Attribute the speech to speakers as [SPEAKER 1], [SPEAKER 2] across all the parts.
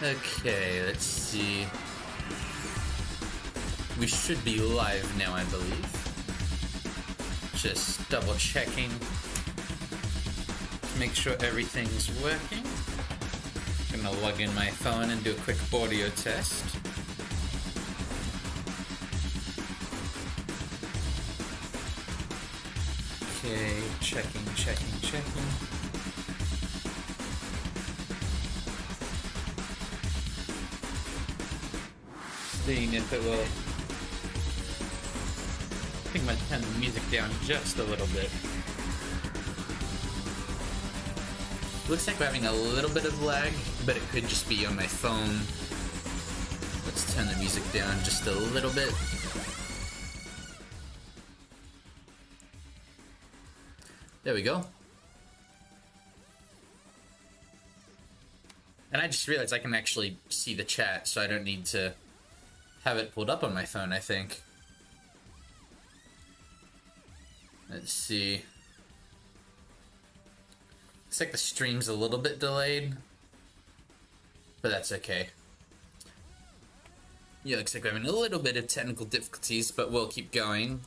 [SPEAKER 1] Okay, let's see. We should be live now, I believe. Just double checking to make sure everything's working. Gonna log in my phone and do a quick audio test. Okay, checking. Seeing if it will. I think I might turn the music down just a little bit. Looks like we're having a little bit of lag, but it could just be on my phone. Let's turn the music down just a little bit. There we go. And I just realized I can actually see the chat, so I don't need to have it pulled up on my phone, I think. Let's see. Looks like the stream's a little bit delayed, but that's okay. Yeah, looks like we're having a little bit of technical difficulties, but we'll keep going.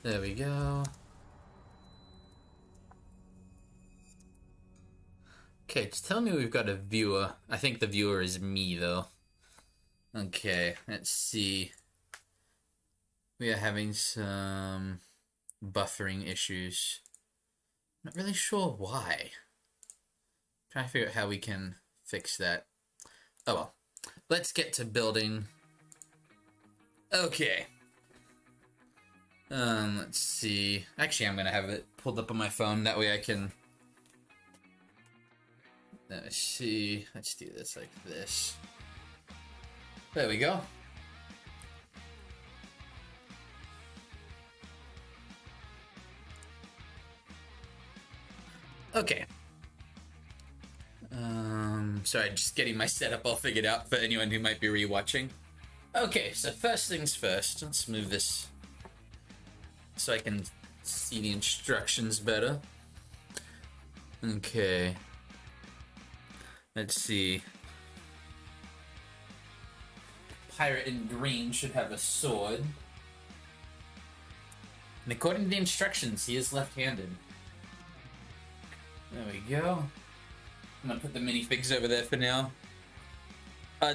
[SPEAKER 1] There we go. Okay, it's telling me we've got a viewer. I think the viewer is me, though. Okay, let's see. We are having some buffering issues. Not really sure why. Trying to figure out how we can fix that. Oh well. Let's get to building. Okay. Let's see. Actually, I'm gonna have it pulled up on my phone. That way I can... Let's see. Let's do this like this. There we go. Okay. Sorry, just getting my setup all figured out for anyone who might be rewatching. Okay, so first things first. Let's move this so I can see the instructions better. Okay. Let's see. Pirate in green should have a sword. And according to the instructions, he is left-handed. There we go. I'm gonna put the minifigs over there for now.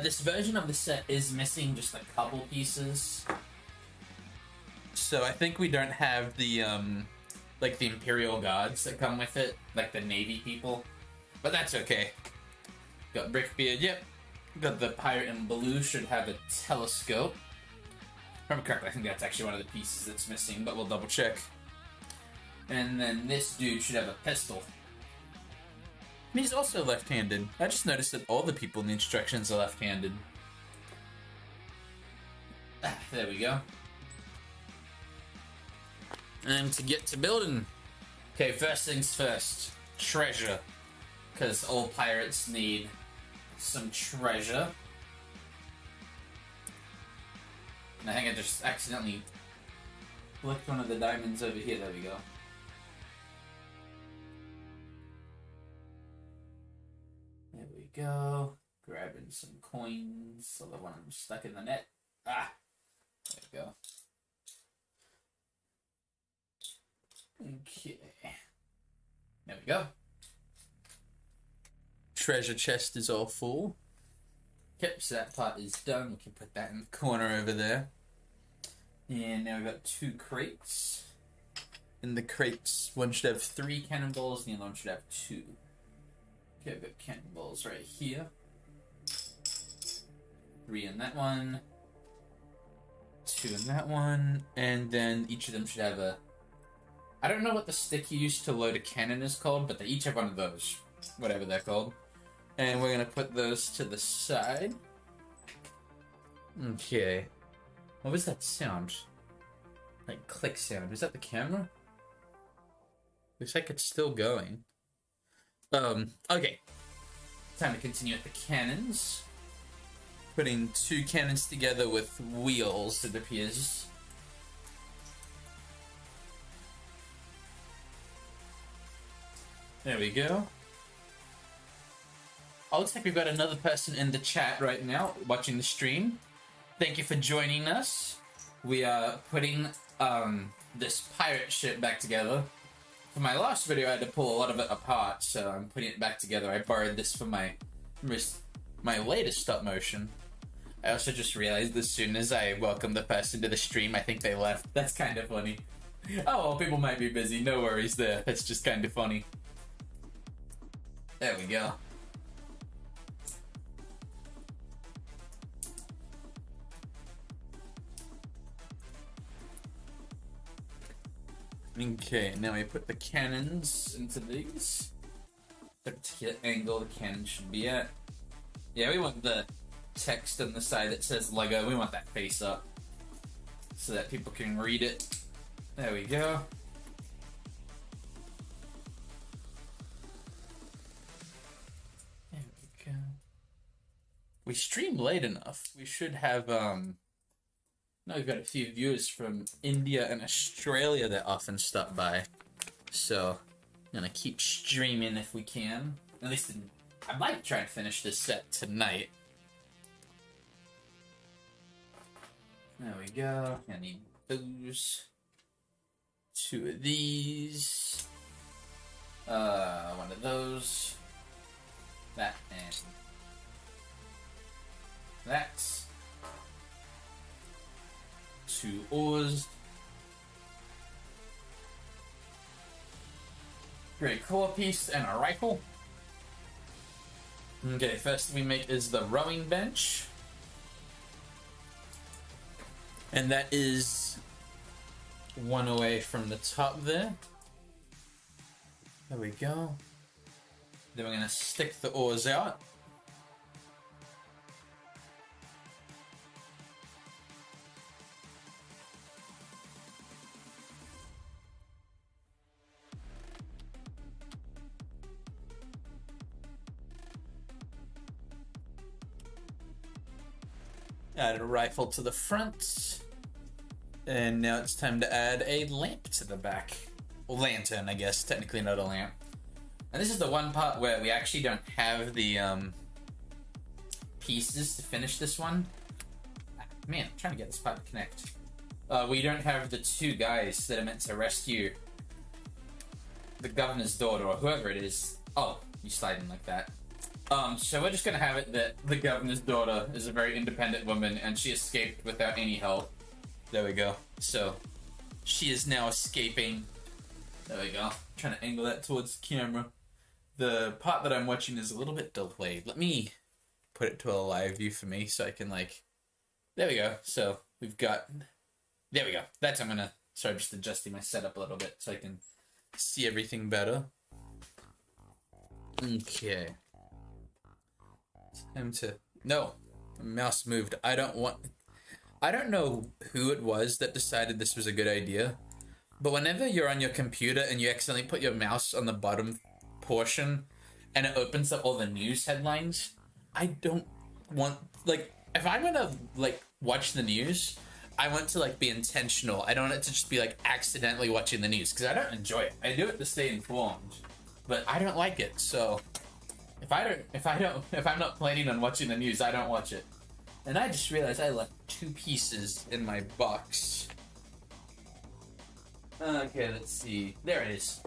[SPEAKER 1] This version of the set is missing just a couple pieces. So I think we don't have the, like the Imperial Guards that come with it, like the Navy people. But that's okay. Got Brickbeard, yep. Got the pirate in blue, should have a telescope. If I'm correct, I think that's actually one of the pieces that's missing, but we'll double check. And then this dude should have a pistol. And he's also left-handed. I just noticed that all the people in the instructions are left-handed. There we go. And to get to building. Okay, first things first. Treasure. Because all pirates need some treasure. And I think I just accidentally flicked one of the diamonds over here. There we go. There we go. Grabbing some coins. Although one of them stuck in the net. Ah! There we go. Okay. There we go. Treasure chest is all full. Yep, so that part is done. We can put that in the corner over there. And now we've got 2 crates. In the crates, one should have 3 cannonballs, and the other one should have 2. Okay, I've got cannonballs right here. 3 in that one. 2 in that one. And then each of them should have a... I don't know what the stick you use to load a cannon is called, but they each have one of those. Whatever they're called. And we're gonna put those to the side. Okay. What was that sound? Like click sound. Was that the camera? Looks like it's still going. Okay. Time to continue with the cannons. Putting 2 cannons together with wheels, it appears. There we go. Oh, looks like we've got another person in the chat right now watching the stream. Thank you for joining us. We are putting this pirate ship back together. For my last video, I had to pull a lot of it apart, so I'm putting it back together. I borrowed this for my latest stop motion. I also just realized as soon as I welcomed the person to the stream, I think they left. That's kind of funny. Oh, well, people might be busy. No worries there. That's just kind of funny. There we go. Okay, now we put the cannons into these. The particular angle the cannon should be at. Yeah, we want the text on the side that says Lego. We want that face up so that people can read it. There we go. There we go. We stream late enough. We should have now we've got a few viewers from India and Australia that often stop by. So, I'm gonna keep streaming if we can. At least I'd like to try and finish this set tonight. There we go. I need those. 2 of these. One of those. That and that. 2 oars. Great core piece and a rifle. Okay, first we make is the rowing bench. And that is 1 away from the top there. There we go. Then we're gonna stick the oars out. Add a rifle to the front. And now it's time to add a lamp to the back. Well, lantern, I guess. Technically not a lamp. And this is the one part where we actually don't have the pieces to finish this one. Man, I'm trying to get this part to connect. We don't have the 2 guys that are meant to rescue the governor's daughter, or whoever it is. Oh, you slide in like that. So we're just gonna have it that the governor's daughter is a very independent woman and she escaped without any help. There we go. So, she is now escaping. There we go. I'm trying to angle that towards the camera. The part that I'm watching is a little bit delayed. Let me put it to a live view for me so I can there we go. So, we've got, there we go. That's, I'm gonna, sorry, just adjusting my setup a little bit so I can see everything better. Okay. Time to, no, the mouse moved. I don't know who it was that decided this was a good idea, but whenever you're on your computer and you accidentally put your mouse on the bottom portion and it opens up all the news headlines, I don't want, if I'm gonna, watch the news, I want to, be intentional. I don't want it to just be, accidentally watching the news, because I don't enjoy it. I do it to stay informed, but I don't like it, so if I'm not planning on watching the news, I don't watch it. And I just realized I left 2 pieces in my box. Okay, let's see. There it is.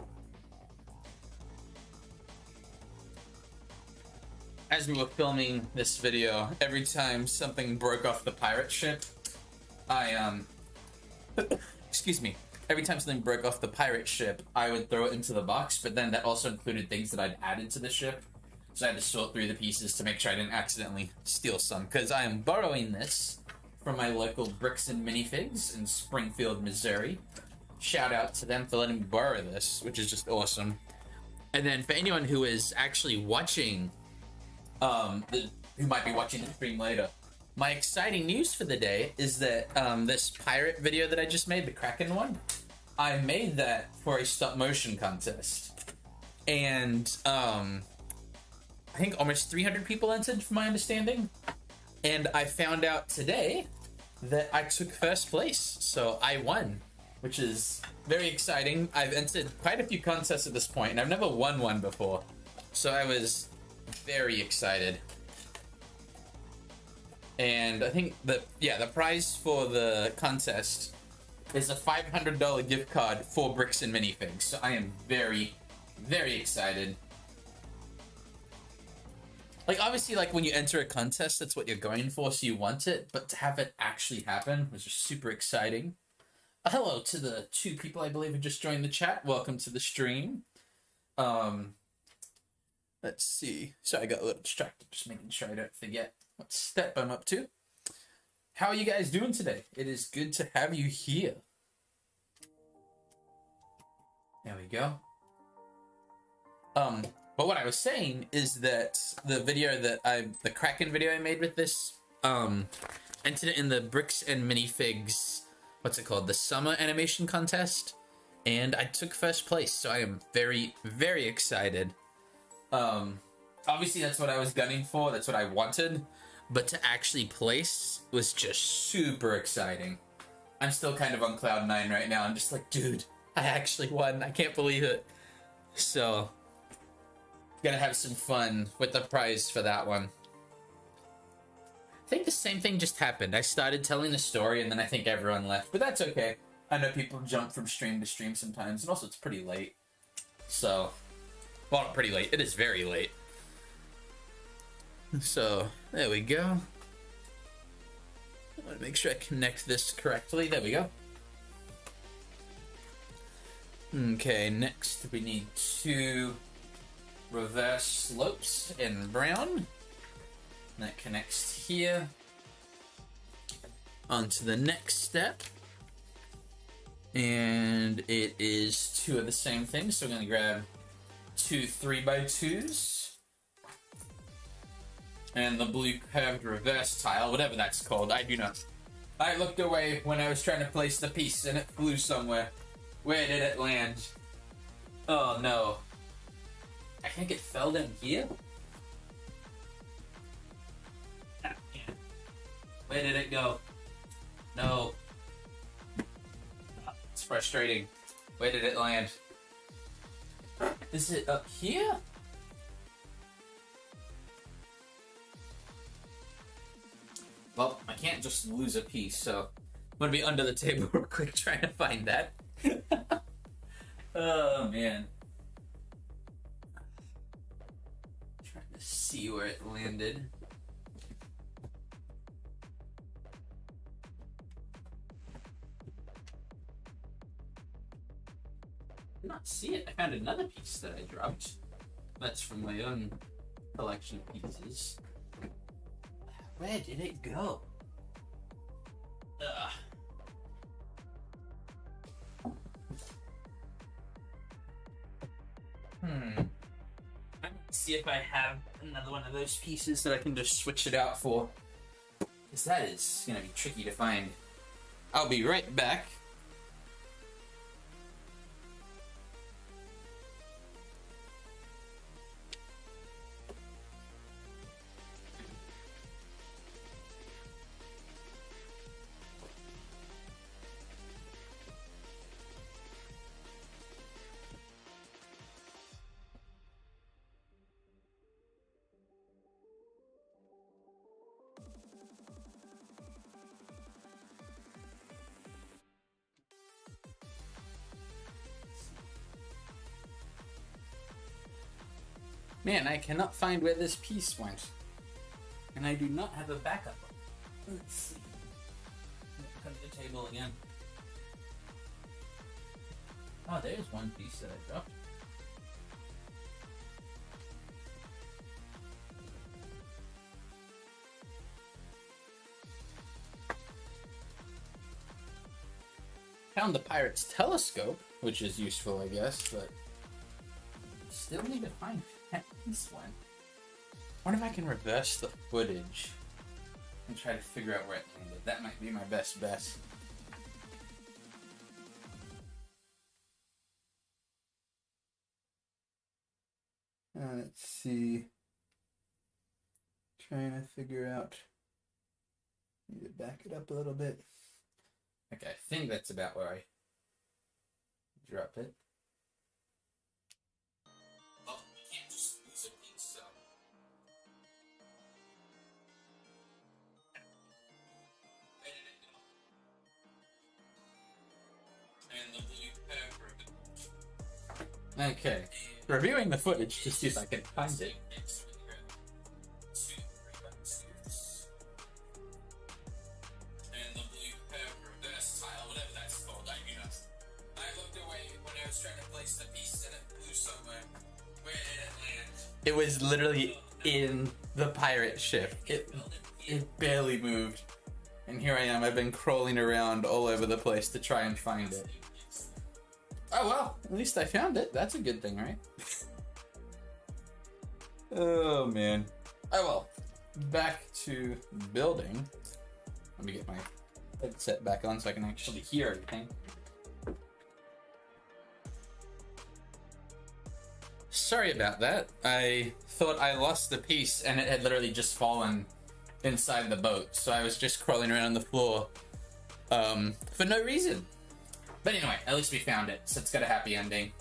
[SPEAKER 1] As we were filming this video, every time something broke off the pirate ship, excuse me. Every time something broke off the pirate ship, I would throw it into the box, but then that also included things that I'd added to the ship. So I had to sort through the pieces to make sure I didn't accidentally steal some, because I am borrowing this from my local Bricks and Minifigs in Springfield, Missouri. Shout out to them for letting me borrow this, which is just awesome. And then for anyone who is actually watching, who might be watching the stream later, my exciting news for the day is that this pirate video that I just made, the Kraken one, I made that for a stop motion contest. And I think almost 300 people entered, from my understanding. And I found out today that I took first place, so I won, which is very exciting. I've entered quite a few contests at this point, and I've never won one before, so I was very excited. And I think the prize for the contest is a $500 gift card for bricks and minifigs. So I am very, very excited. Like, obviously, like, when you enter a contest, that's what you're going for, so you want it, but to have it actually happen was just super exciting. Hello to the 2 people I believe who just joined the chat. Welcome to the stream. Let's see. Sorry, I got a little distracted, just making sure I don't forget what step I'm up to. How are you guys doing today? It is good to have you here. There we go. But what I was saying is that the video that the Kraken video I made with this, entered it in the bricks and minifigs, what's it called? The summer animation contest. And I took first place, so I am very, very excited. Obviously that's what I was gunning for, that's what I wanted, but to actually place was just super exciting. I'm still kind of on cloud 9 right now. I'm just like, dude, I actually won. I can't believe it. So, gonna have some fun with the prize for that one. I think the same thing just happened. I started telling the story and then I think everyone left, but that's okay. I know people jump from stream to stream sometimes, and also it's pretty late. So, well, not pretty late. It is very late. So, there we go. I want to make sure I connect this correctly. There we go. Okay, next we need 2 reverse slopes in brown. That connects here. On to the next step. And it is 2 of the same thing, so we're going to grab 2 3x2s. And the blue curved reverse tile, whatever that's called, I do not. I looked away when I was trying to place the piece and it flew somewhere. Where did it land? Oh no. I think it fell down here? Where did it go? No. It's frustrating. Where did it land? Is it up here? Well, I can't just lose a piece, so I'm gonna be under the table real quick trying to find that. Oh man. Trying to see where it landed. Did not see it. I found another piece that I dropped. That's from my own collection of pieces. Where did it go? Ugh. I'm gonna see if I have another one of those pieces that I can just switch it out for. Because that is gonna be tricky to find. I'll be right back. Man, I cannot find where this piece went. And I do not have a backup. Let's see. Come to the table again. Oh, there's one piece that I dropped. Found the pirate's telescope, which is useful, I guess, but still need to find that piece one. I wonder if I can reverse the footage and try to figure out where it landed. That might be my best bet. Let's see. Trying to figure out. Need to back it up a little bit. Okay, I think that's about where I drop it. Well, you can't just lose a piece, so. And the blue pepper. Okay. Reviewing the footage to see if I can find it. It was literally in the pirate ship. It barely moved. And here I am, I've been crawling around all over the place to try and find it. Oh well, at least I found it. That's a good thing, right? Oh man. Oh well, back to building. Let me get my headset back on so I can actually hear everything. Sorry about that. I thought I lost the piece and it had literally just fallen inside the boat. So I was just crawling around the floor for no reason. But anyway, at least we found it. So it's got a happy ending.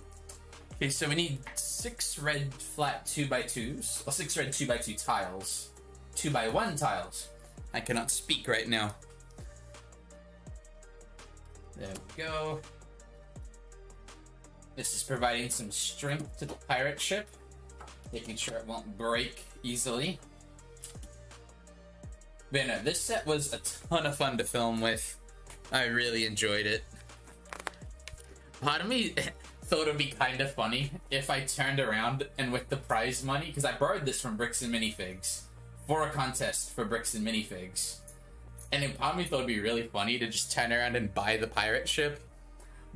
[SPEAKER 1] Okay, so we need 6 red flat 2x2s, or 6 red 2x2 tiles. 2x1 tiles. I cannot speak right now. There we go. This is providing some strength to the pirate ship, making sure it won't break easily. But no, this set was a ton of fun to film with. I really enjoyed it. Part of me thought it would be kind of funny if I turned around and with the prize money, because I borrowed this from Bricks and Minifigs for a contest for Bricks and Minifigs. And then part of me thought it would be really funny to just turn around and buy the pirate ship.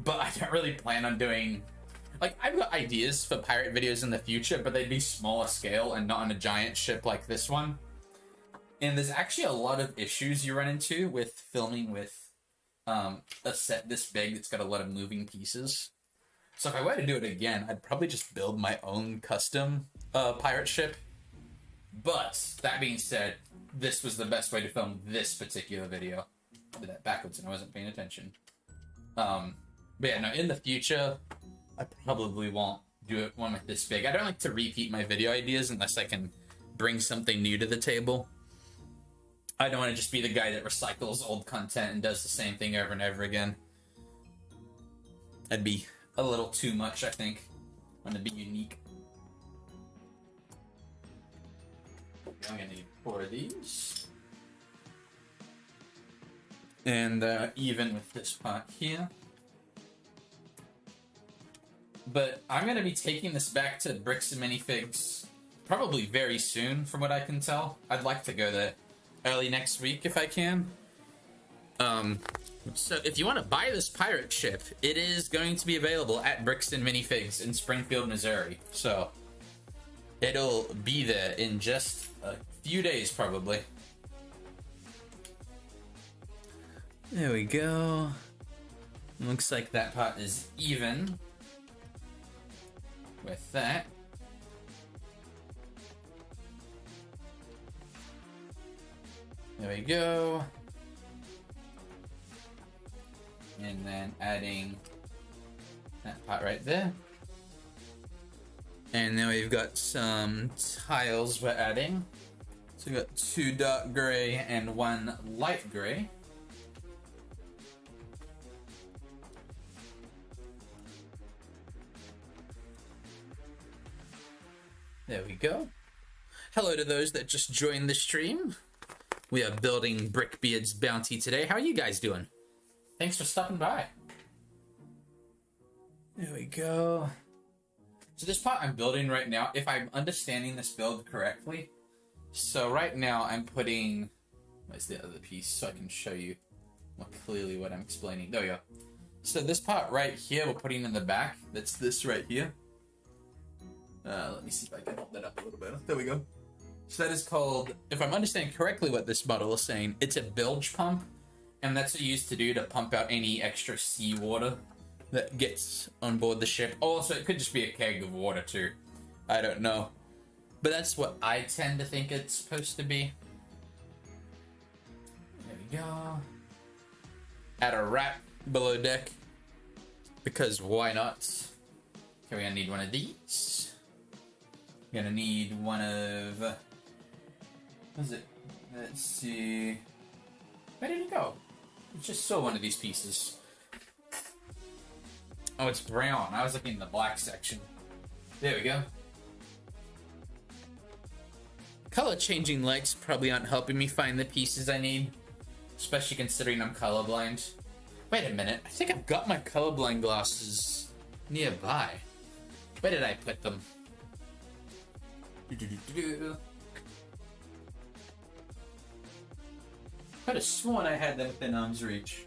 [SPEAKER 1] But I don't really plan on doing... Like, I've got ideas for pirate videos in the future, but they'd be smaller scale and not on a giant ship like this one. And there's actually a lot of issues you run into with filming with a set this big that's got a lot of moving pieces. So if I were to do it again, I'd probably just build my own custom pirate ship. But, that being said, this was the best way to film this particular video. I did that backwards and I wasn't paying attention. But yeah, no, in the future, I probably won't do one with this big. I don't like to repeat my video ideas unless I can bring something new to the table. I don't want to just be the guy that recycles old content and does the same thing over and over again. That'd be a little too much, I think. I want to be unique. I'm gonna need 4 of these. And even with this part here. But I'm going to be taking this back to Bricks and Minifigs probably very soon, from what I can tell. I'd like to go there early next week if I can. So if you want to buy this pirate ship, it is going to be available at Bricks and Minifigs in Springfield, Missouri. So it'll be there in just a few days, probably. There we go. Looks like that part is even with that. There we go. And then adding that part right there. And then we've got some tiles we're adding. So we've got 2 dark gray and 1 light gray. There we go. Hello to those that just joined the stream. We are building Brickbeard's bounty today. How are you guys doing? Thanks for stopping by. There we go. So this part I'm building right now, if I'm understanding this build correctly, so right now I'm putting, where's the other piece so I can show you more clearly what I'm explaining. There we go. So this part right here we're putting in the back, that's this right here. Let me see if I can hold that up a little bit. There we go. So that is called, if I'm understanding correctly what this model is saying, it's a bilge pump, and that's what you used to do to pump out any extra seawater that gets on board the ship. Also, it could just be a keg of water too. I don't know. But that's what I tend to think it's supposed to be. There we go. Add a wrap below deck. because why not? Okay, we're gonna need one of these. We're gonna need one of... what is it? Let's see... Where did it go? I just saw one of these pieces. Oh, it's brown. I was looking in the black section. There we go. Color changing lights probably aren't helping me find the pieces I need. Especially considering I'm colorblind. Wait a minute. I think I've got my colorblind glasses nearby. Where did I put them? Could have sworn I had them within arm's reach.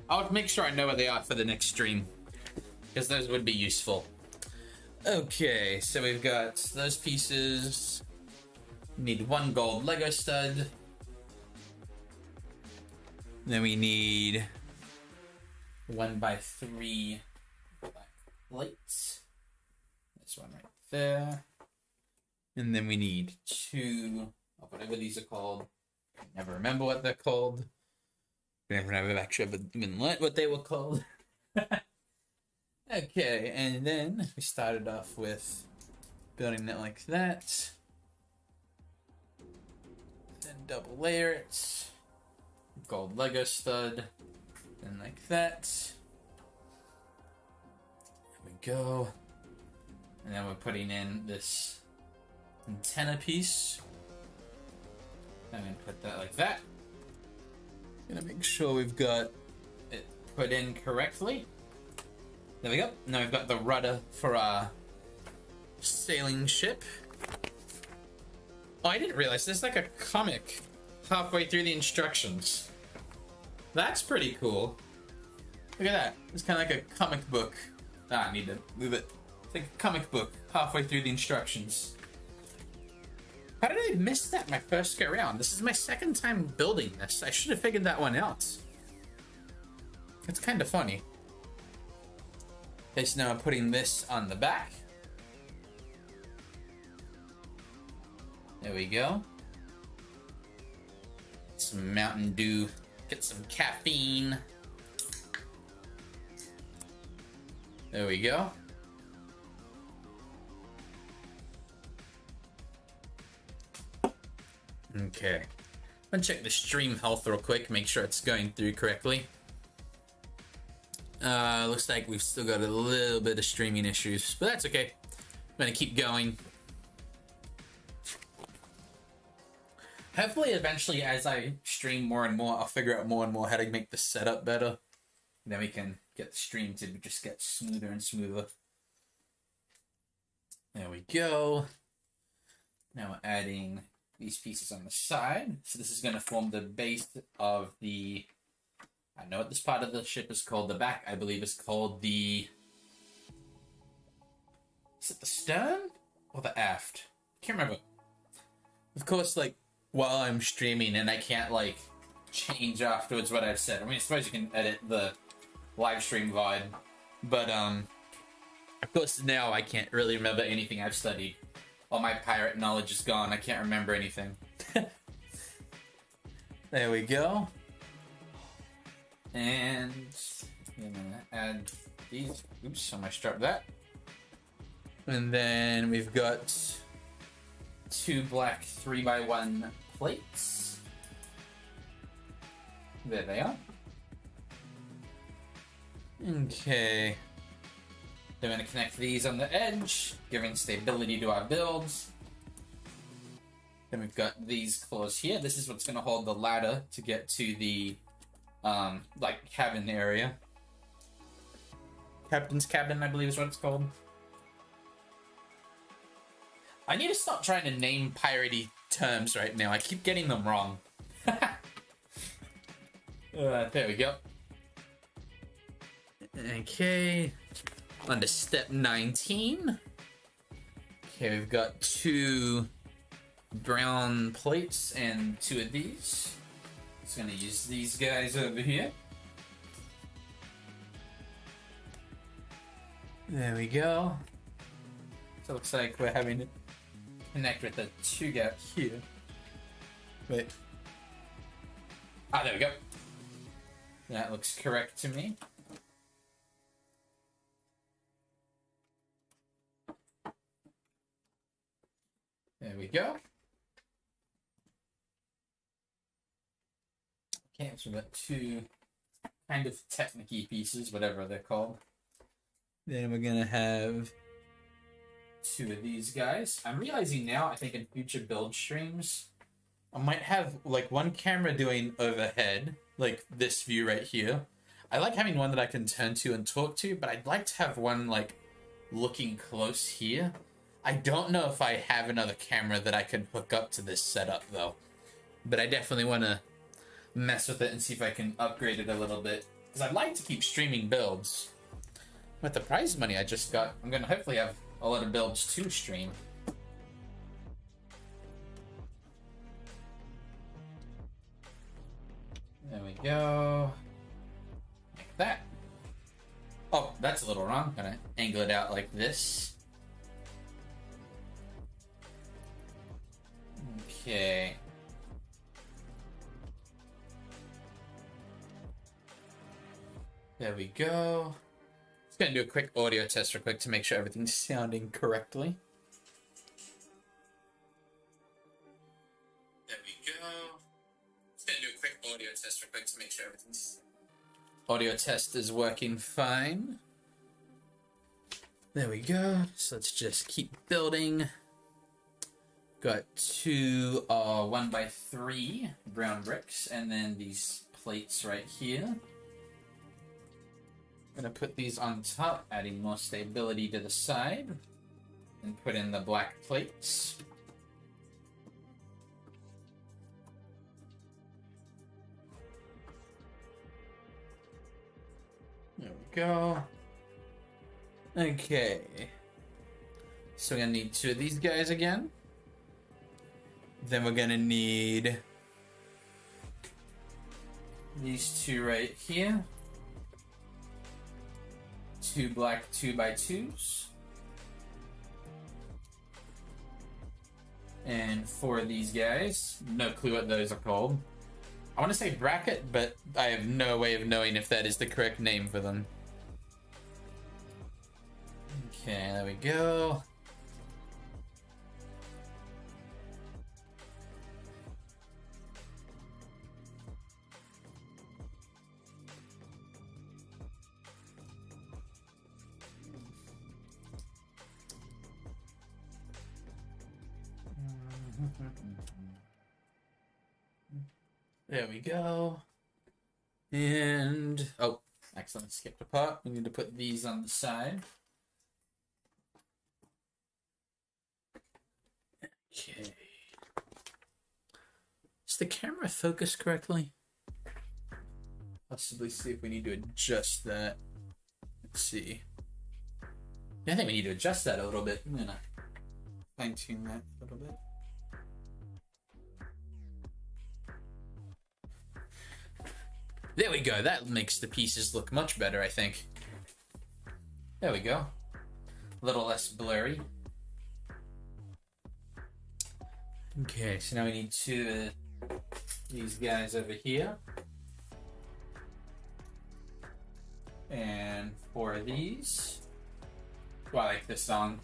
[SPEAKER 1] I'll make sure I know where they are for the next stream, because those would be useful. Okay, so we've got those pieces. Need one gold Lego stud. Then we need 1x3 black lights. This one right there. And then we need 2 of whatever these are called. I never remember what they're called. I never actually even learned what they were called. Okay, and then we started off with building it like that. Then double layer it. Gold Lego stud. Then like that. There we go. And then we're putting in this antenna piece. I'm gonna put that like that. Gonna make sure we've got it put in correctly. There we go. Now we've got the rudder for our sailing ship. Oh, I didn't realize there's like a comic halfway through the instructions. That's pretty cool. Look at that. It's kind of like a comic book. Ah, I need to move it. It's like a comic book halfway through the instructions. How did I miss that my first go around? This is my second time building this. I should have figured that one out. It's kind of funny. Okay, so now I'm putting this on the back. There we go. Some Mountain Dew. Get some caffeine. There we go. Okay. I'm gonna check the stream health real quick, make sure it's going through correctly. Looks like we've still got a little bit of streaming issues, but that's okay. I'm gonna keep going. Hopefully, eventually, as I stream more and more, I'll figure out more and more how to make the setup better. Then we can get the stream to just get smoother and smoother. There we go. Now we're adding these pieces on the side. So this is going to form the base of the... I know what this part of the ship is called. The back, I believe, is called the... Is it the stern? Or the aft? I can't remember. Of course, like, while I'm streaming and I can't, like, change afterwards what I've said. I mean, I suppose you can edit the live stream VOD. But, of course, now I can't really remember anything I've studied. All my pirate knowledge is gone. I can't remember anything. There we go. And I'm gonna add these. Oops, I might strap that. And then we've got 2 black 3x1 plates. There they are. Okay. Then we're going to connect these on the edge, giving stability to our builds. Then we've got these claws here. This is what's going to hold the ladder to get to the, like, cabin area. Captain's cabin, I believe is what it's called. I need to stop trying to name piratey terms right now. I keep getting them wrong. There we go. Okay. On to step 19. Okay, we've got 2 brown plates and 2 of these. Just gonna use these guys over here. There we go. So it looks like we're having connect with the 2 gap here. Wait. Ah, there we go. That looks correct to me. There we go. Okay, so we've got 2 kind of technique-y pieces, whatever they're called. Then we're gonna have 2 of these guys. I'm realizing now, I think in future build streams, I might have like one camera doing overhead, like this view right here. I like having one that I can turn to and talk to, but I'd like to have one like looking close here. I don't know if I have another camera that I can hook up to this setup though, but I definitely want to mess with it and see if I can upgrade it a little bit, because I'd like to keep streaming builds. With the prize money I just got, I'm going to hopefully have a lot of builds to stream. There we go. Like that. Oh, that's a little wrong. I'm going to angle it out like this. Okay. There we go. Just gonna do a quick audio test real quick to make sure everything's sounding correctly. There we go. Just gonna do a quick audio test real quick to make sure everything's... Audio test is working fine. There we go. So let's just keep building. Got 2 1x3 brown bricks, and then these plates right here. I'm going to put these on top, adding more stability to the side, and put in the black plates. There we go. Okay. So we're going to need 2 of these guys again. Then we're going to need these 2 right here. 2 black 2x2s. And 4 of these guys. No clue what those are called. I want to say bracket, but I have no way of knowing if that is the correct name for them. Okay, there we go. There we go. And, oh, excellent, skipped a part. We need to put these on the side. Okay. Is the camera focused correctly? Possibly see if we need to adjust that. Let's see. Yeah, I think we need to adjust that a little bit. I'm gonna fine tune that a little bit. There we go. That makes the pieces look much better, I think. There we go. A little less blurry. Okay, so now we need 2 of these guys over here. And 4 of these. Oh, I like this song.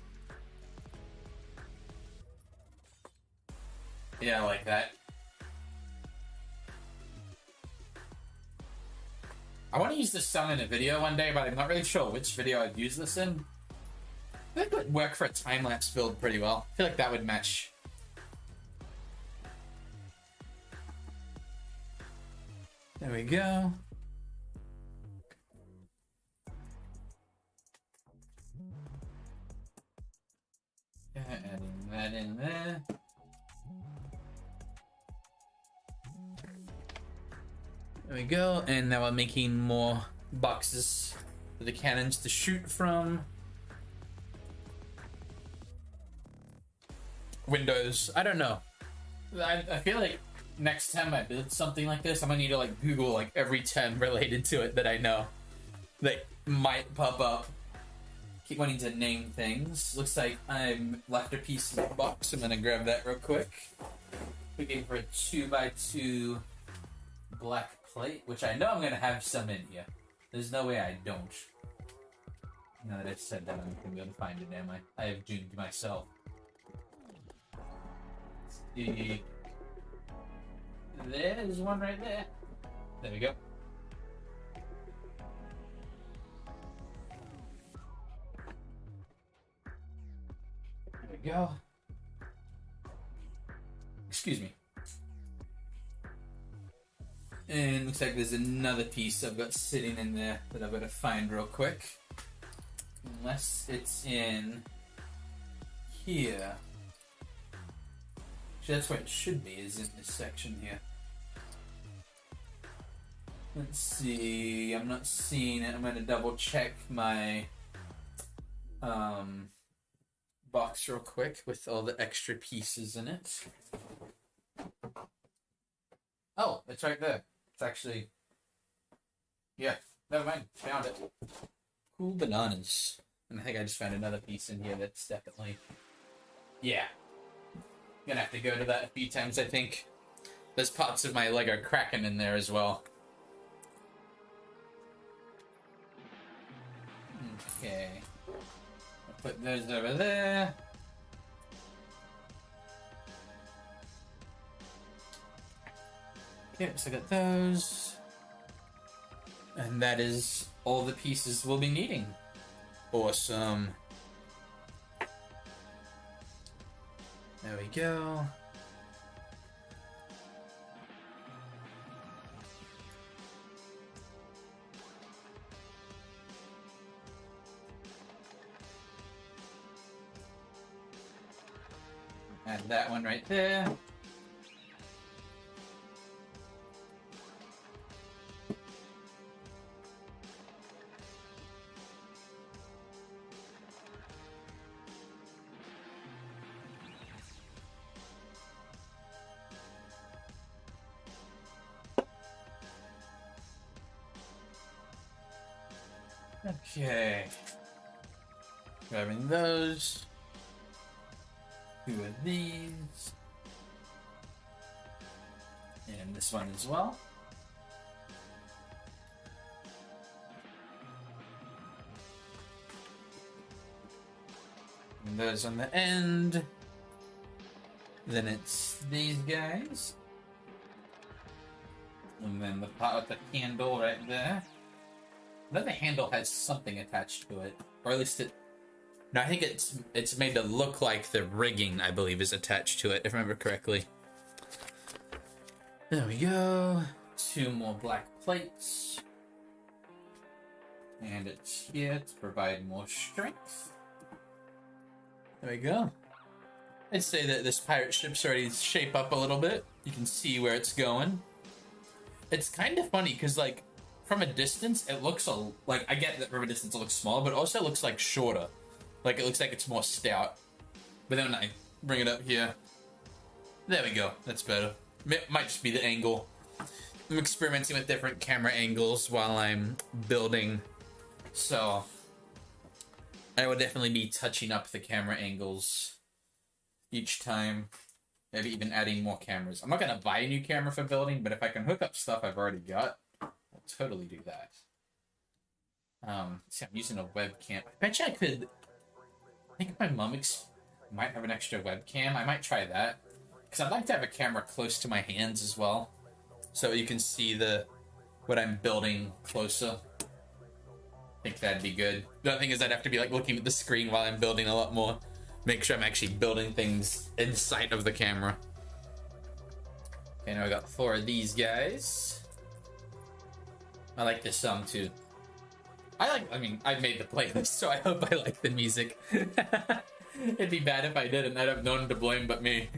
[SPEAKER 1] Yeah, I like that. I want to use this song in a video one day, but I'm not really sure which video I'd use this in. I think it would work for a time-lapse build pretty well. I feel like that would match. There we go. Adding that in there. There we go, and now I'm making more boxes for the cannons to shoot from. Windows, I don't know. I feel like next time I build something like this, I'm gonna need to like Google like every term related to it that I know that might pop up. keep wanting to name things. Looks like I'm left a piece in the box. I'm gonna grab that real quick. Looking for a 2x2 black plate, which I know I'm gonna have some in here. There's no way I don't. Now that I've said that, I'm gonna be able to find it, am I? I have doomed myself. Let's see. There's one right there. There we go. There we go. Excuse me. And looks like there's another piece I've got sitting in there that I've got to find real quick. Unless it's in here. Actually, that's where it should be, is in this section here. Let's see, I'm not seeing it. I'm going to double check my box real quick with all the extra pieces in it. Oh, it's right there. It's actually... Yeah, never mind. Found it. Cool bananas. And I think I just found another piece in here that's definitely... Yeah. Gonna have to go to that a few times, I think. There's parts of my Lego Kraken in there as well. Okay. I'll put those over there. Okay, so I got those. And that is all the pieces we'll be needing. Awesome. There we go. Add that one right there. Okay. Grabbing those. Two of these. And this one as well. And those on the end. Then it's these guys. And then the part with the handle right there. Then the handle has something attached to it, or at least it. No, I think it's made to look like the rigging, I believe, is attached to it, if I remember correctly. There we go. Two more black plates, and it's here to provide more strength. There we go. I'd say that this pirate ship's already shaped up a little bit. You can see where it's going. It's kind of funny because, like, from a distance, it looks like, I get that from a distance it looks small, but it also looks like shorter. Like, it looks like it's more stout. But then when I bring it up here, there we go. That's better. It might just be the angle. I'm experimenting with different camera angles while I'm building, so I would definitely be touching up the camera angles each time. Maybe even adding more cameras. I'm not going to buy a new camera for building, but if I can hook up stuff I've already got, I'll totally do that. See, I'm using a webcam. I bet you I could... I think my mom might have an extra webcam. I might try that. Because I'd like to have a camera close to my hands as well. So you can see what I'm building closer. I think that'd be good. The other thing is I'd have to be like looking at the screen while I'm building a lot more. Make sure I'm actually building things in sight of the camera. Okay, now I got 4 of these guys. I like this song too. I mean, I made the playlist, so I hope I like the music. It'd be bad if I didn't. I'd have no one to blame but me.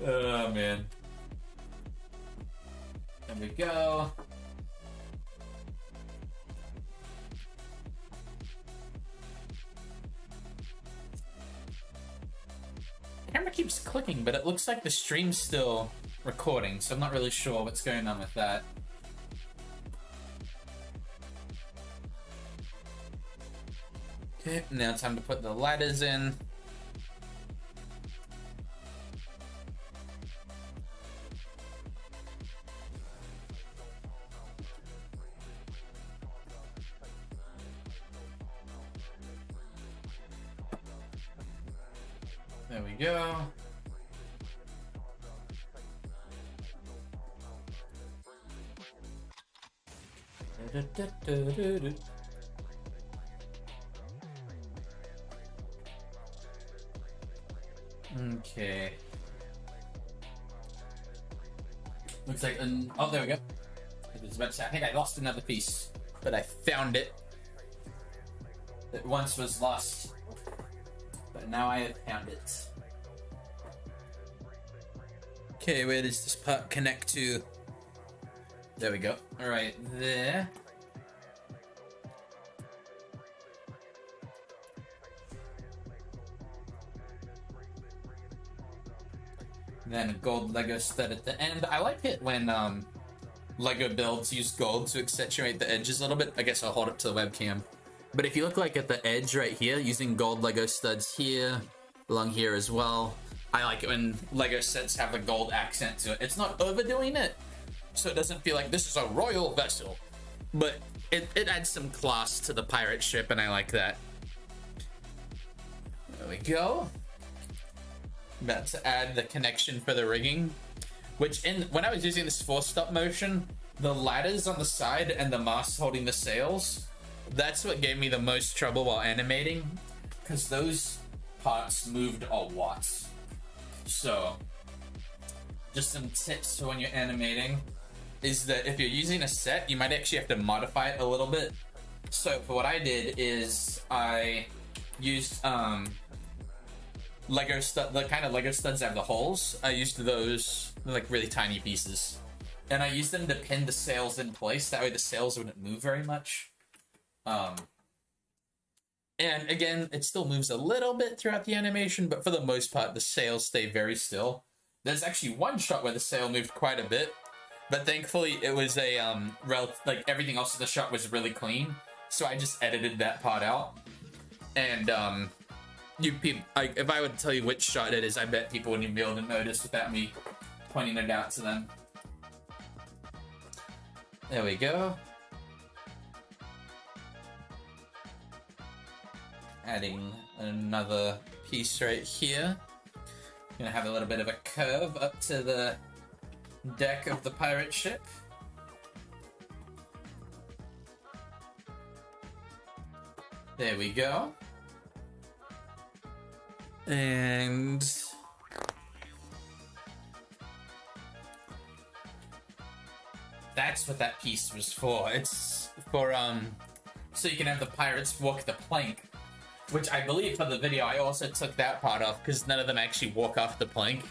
[SPEAKER 1] Oh, man. There we go. The camera keeps clicking, but it looks like the stream's still recording, so I'm not really sure what's going on with that. Okay, now time to put the ladders in. There we go. Okay. Looks like oh, there we go. I was about to say, I think I lost another piece, but I found it. It once was lost, but now I have found it. Okay, where does this part connect to? There we go. All right, there. Then a gold Lego stud at the end. I like it when Lego builds use gold to accentuate the edges a little bit. I guess I'll hold it to the webcam. But if you look like at the edge right here, using gold Lego studs here, along here as well. I like it when Lego sets have a gold accent to it. It's not overdoing it, so it doesn't feel like this is a royal vessel. But it adds some class to the pirate ship, and I like that. There we go. About to add the connection for the rigging, which when I was using this for stop motion, the ladders on the side and the mast holding the sails, that's what gave me the most trouble while animating, because those parts moved a lot. So just some tips for when you're animating is that if you're using a set, you might actually have to modify it a little bit. So for what I did is I used Lego stud, the kind of Lego studs that have the holes. I used those, like really tiny pieces, and I used them to pin the sails in place. That way the sails wouldn't move very much. And again, it still moves a little bit throughout the animation, but for the most part, the sails stay very still. There's actually one shot where the sail moved quite a bit, but thankfully it was a like everything else in the shot was really clean, so I just edited that part out. And you people, if I would tell you which shot it is, I bet people wouldn't even be able to notice without me pointing it out to them. There we go. Adding another piece right here. Gonna have a little bit of a curve up to the deck of the pirate ship. There we go. And that's what that piece was for. It's for so you can have the pirates walk the plank, which I believe for the video I also took that part off because none of them actually walk off the plank,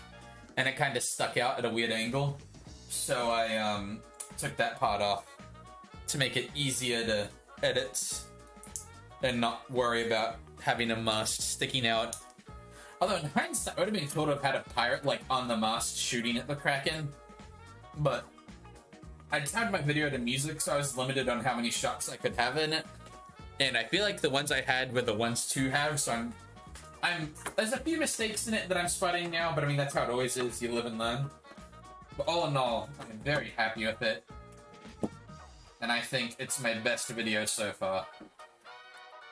[SPEAKER 1] and it kind of stuck out at a weird angle. So I took that part off to make it easier to edit and not worry about having a mast sticking out. Although in hindsight, it would have been cool to have had a pirate like on the mast shooting at the Kraken, but I timed my video to music, so I was limited on how many shots I could have in it. And I feel like the ones I had were the ones to have, so there's a few mistakes in it that I'm spotting now, but I mean, that's how it always is, you live and learn. But all in all, I'm very happy with it. And I think it's my best video so far.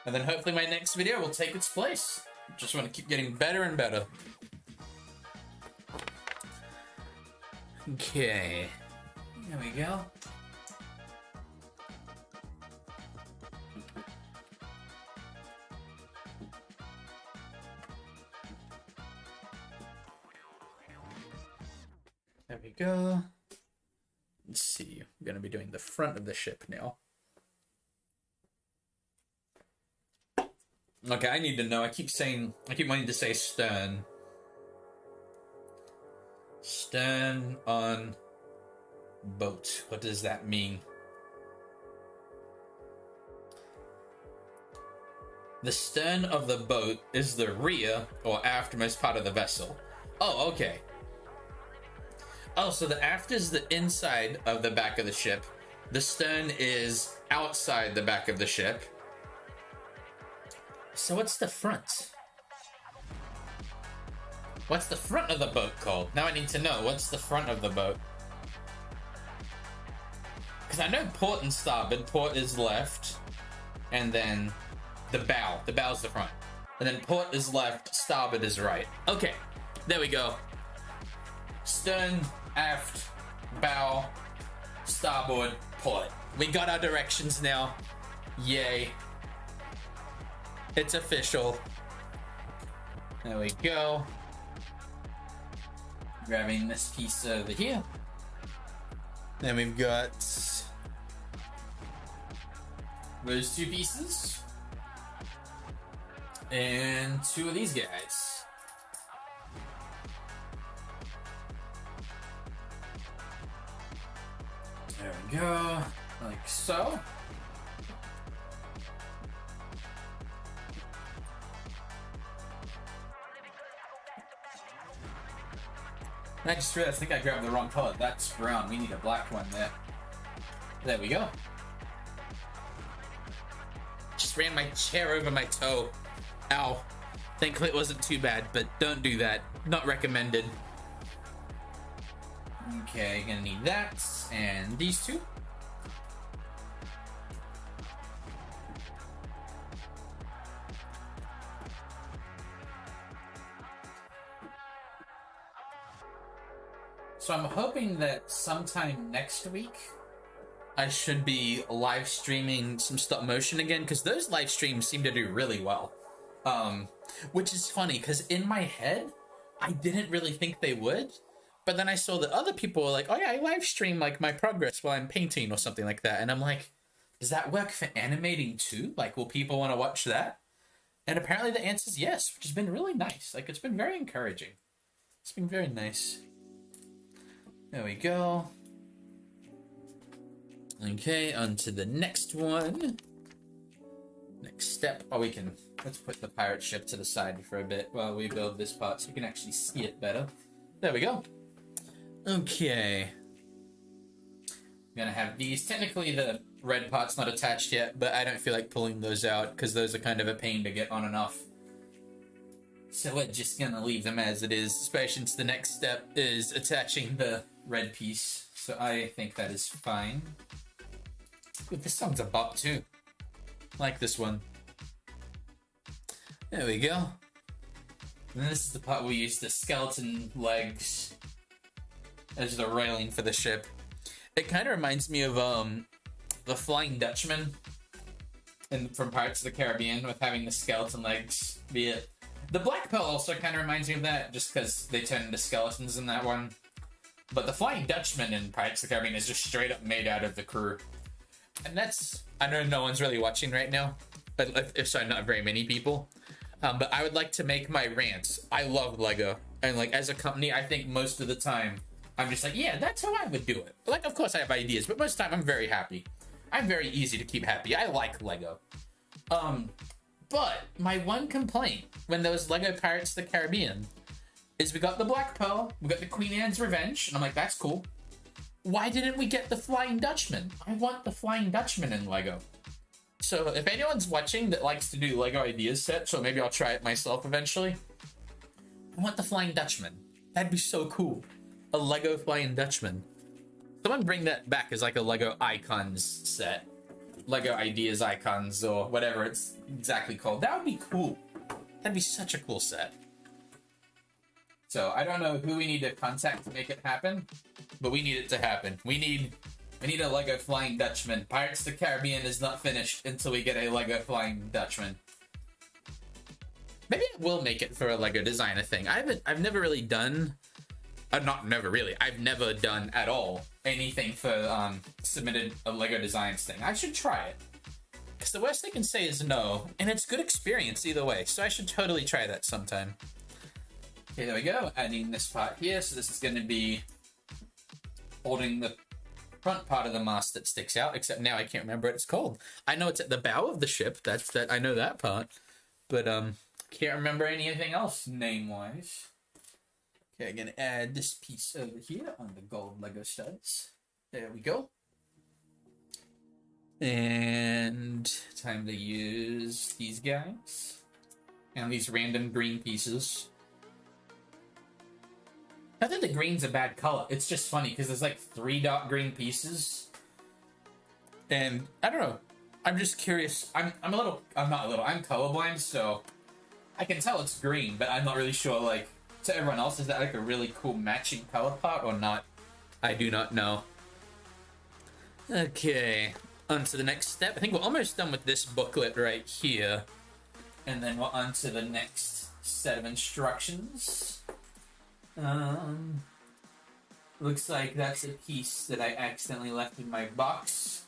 [SPEAKER 1] And then hopefully my next video will take its place. Just want to keep getting better and better. Okay. There we go. There we go. Let's see. I'm going to be doing the front of the ship now. Okay, I need to know. I keep wanting to say stern. Stern on boat. What does that mean? The stern of the boat is the rear or aftermost part of the vessel. Oh, okay. Oh, so the aft is the inside of the back of the ship. The stern is outside the back of the ship. So what's the front? What's the front of the boat called? Now I need to know, what's the front of the boat? Because I know port and starboard. Port is left. And then the bow. The bow's the front. And then port is left, starboard is right. Okay, there we go. Stern, aft, bow, starboard, port. We got our directions now. Yay. It's official. There we go. Grabbing this piece over here. Then we've got those two pieces. And two of these guys. There we go. Like so. I just realized, I think I grabbed the wrong color. That's brown. We need a black one there. There we go. Just ran my chair over my toe. Ow. Thankfully it wasn't too bad, but don't do that. Not recommended. Okay, gonna need that. And these two. So I'm hoping that sometime next week I should be live streaming some stop motion again, because those live streams seem to do really well. Which is funny, because in my head, I didn't really think they would, but then I saw that other people were like, oh yeah, I live stream like my progress while I'm painting or something like that, and I'm like, does that work for animating too? Like, will people want to watch that? And apparently the answer is yes, which has been really nice. Like, it's been very encouraging. It's been very nice. There we go. Okay, on to the next one. Next step. Oh, let's put the pirate ship to the side for a bit while we build this part so we can actually see it better. There we go. Okay. I'm gonna have these. Technically, the red part's not attached yet, but I don't feel like pulling those out because those are kind of a pain to get on and off. So we're just gonna leave them as it is, especially since the next step is attaching the red piece. So I think that is fine. Ooh, this song's a bop too. I like this one. There we go. And this is the part where we use the skeleton legs as the railing for the ship. It kind of reminds me of the Flying Dutchman from Pirates of the Caribbean, with having the skeleton legs be it. The Black Pearl also kind of reminds me of that, just because they turn into skeletons in that one. But the Flying Dutchman in Pirates of the Caribbean is just straight up made out of the crew. And that's, I know no one's really watching right now, but if so, not very many people. But I would like to make my rant. I love Lego, and like as a company, I think most of the time I'm just like, yeah, that's how I would do it. Like, of course I have ideas, but most of the time I'm very happy. I'm very easy to keep happy. I like Lego. But my one complaint when there was Lego Pirates of the Caribbean is we got the Black Pearl, we got the Queen Anne's Revenge, and I'm like, that's cool. Why didn't we get the Flying Dutchman? I want the Flying Dutchman in Lego. So if anyone's watching that likes to do Lego ideas sets, or maybe I'll try it myself eventually, I want the Flying Dutchman. That'd be so cool. A Lego Flying Dutchman. Someone bring that back as like a Lego Icons set. Lego Ideas Icons, or whatever it's exactly called. That would be cool. That'd be such a cool set. So I don't know who we need to contact to make it happen, but we need it to happen. We need a Lego Flying Dutchman. Pirates of the Caribbean is not finished until we get a Lego Flying Dutchman. Maybe I will make it for a Lego designer thing. I've never really done, I've never done at all anything for submitted a Lego Designs thing. I should try it. Because the worst they can say is no, and it's good experience either way, so I should totally try that sometime. Okay, there we go. Adding this part here, so this is going to be holding the front part of the mast that sticks out, except now I can't remember what it's called. I know it's at the bow of the ship, I know that part, but can't remember anything else name-wise. Okay, I'm gonna add this piece over here on the gold Lego studs. There we go. And time to use these guys. And these random green pieces. Not that the green's a bad color. It's just funny because there's like 3 dark green pieces. And I don't know. I'm just curious. I'm colorblind, so I can tell it's green, but I'm not really sure, like, to everyone else, is that like a really cool matching color part or not? I do not know. Okay, on to the next step. I think we're almost done with this booklet right here. And then we're on to the next set of instructions. Looks like that's a piece that I accidentally left in my box.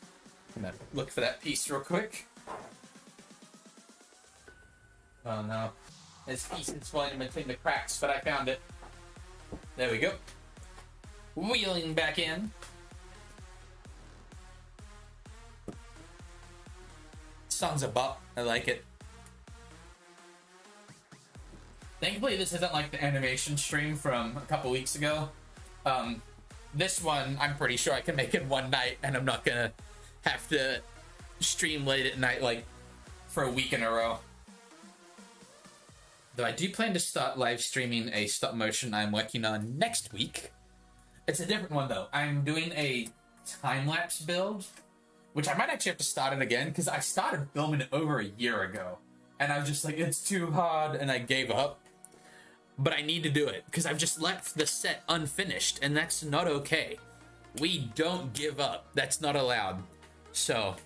[SPEAKER 1] I'm gonna look for that piece real quick. Oh no. This piece is falling in between the cracks, but I found it. There we go. Wheeling back in. Song's a bop. I like it. Thankfully, this isn't like the animation stream from a couple weeks ago. This one, I'm pretty sure I can make in one night, and I'm not gonna have to stream late at night, like, for a week in a row. Though I do plan to start live streaming a stop motion I'm working on next week. It's a different one, though. I'm doing a time-lapse build, which I might actually have to start it again, because I started filming it over a year ago. And I was just like, it's too hard, and I gave up. But I need to do it, because I've just left the set unfinished, and that's not okay. We don't give up. That's not allowed. So,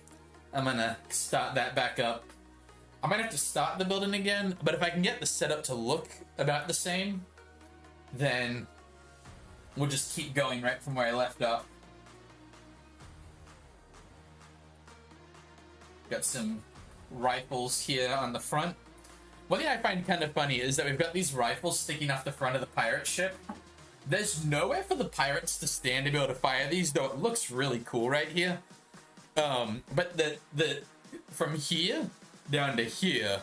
[SPEAKER 1] I'm gonna start that back up. I might have to start the building again, but if I can get the setup to look about the same, then we'll just keep going right from where I left off. Got some rifles here on the front. One thing I find kind of funny is that we've got these rifles sticking off the front of the pirate ship. There's nowhere for the pirates to stand to be able to fire these, though it looks really cool right here. But the from here down to here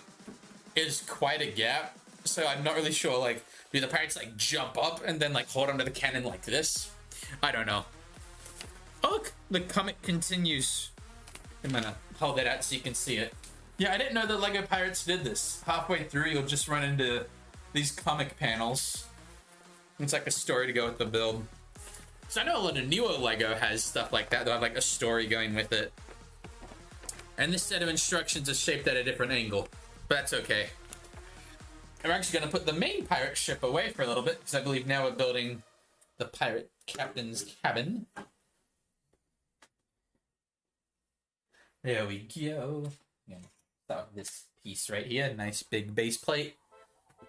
[SPEAKER 1] is quite a gap, so I'm not really sure, like, do the pirates like jump up and then like hold onto the cannon like this? I don't know. Oh look, the comic continues. I'm gonna hold that out so you can see it. Yeah, I didn't know that LEGO Pirates did this. Halfway through, you'll just run into these comic panels. It's like a story to go with the build. So I know a lot of newer LEGO has stuff like that. They'll have like a story going with it. And this set of instructions is shaped at a different angle, but that's okay. I'm actually going to put the main pirate ship away for a little bit, because I believe now we're building the pirate captain's cabin. There we go. Start with this piece right here. Nice big base plate.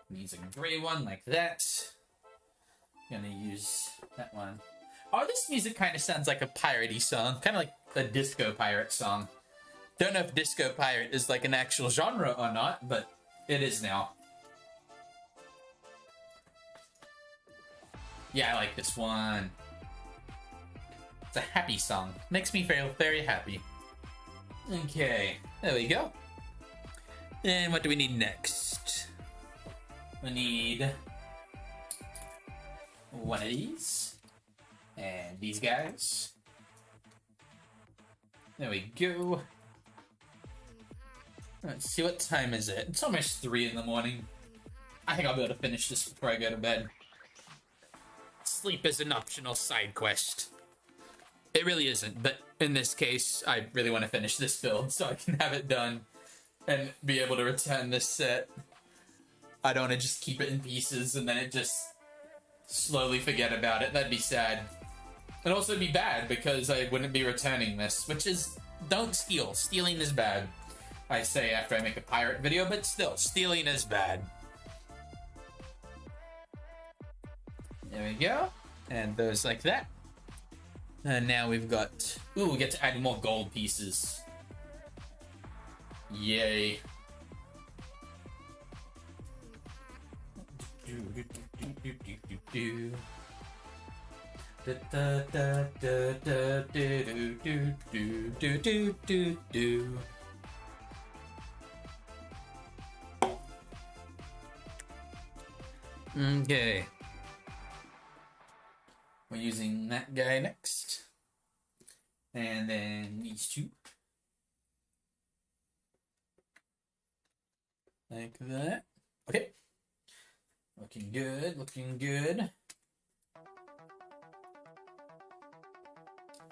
[SPEAKER 1] Needs a gray one like that. Gonna use that one. Oh, this music kind of sounds like a piratey song. Kind of like a disco pirate song. Don't know if disco pirate is like an actual genre or not, but it is now. Yeah, I like this one. It's a happy song. Makes me feel very happy. Okay, there we go. And what do we need next? We need one of these. And these guys. There we go. Let's see, what time is it? It's almost 3 in the morning. I think I'll be able to finish this before I go to bed. Sleep is an optional side quest. It really isn't, but in this case, I really want to finish this build so I can have it done and be able to return this set. I don't want to just keep it in pieces and then it just slowly forget about it. That'd be sad. It'd also be bad because I wouldn't be returning this, which is, don't steal. Stealing is bad. I say after I make a pirate video, but still, stealing is bad. There we go. And those like that. And now we've got... Ooh, we get to add more gold pieces. Yay. Okay. We're using that guy next. And then these two. Like that. Okay. Looking good, looking good.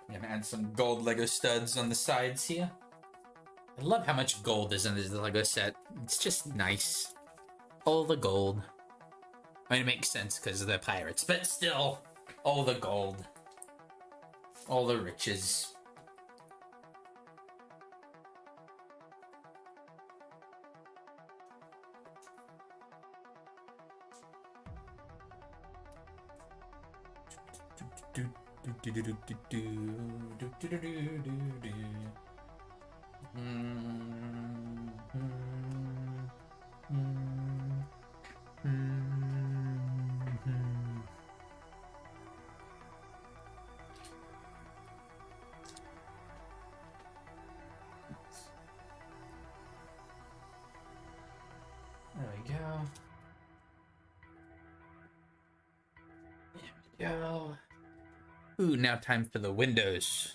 [SPEAKER 1] I'm gonna add some gold Lego studs on the sides here. I love how much gold is in this Lego set. It's just nice. All the gold. I mean, it makes sense because they're pirates, but still, all the gold. All the riches. There we go. There we go. Ooh, now time for the windows.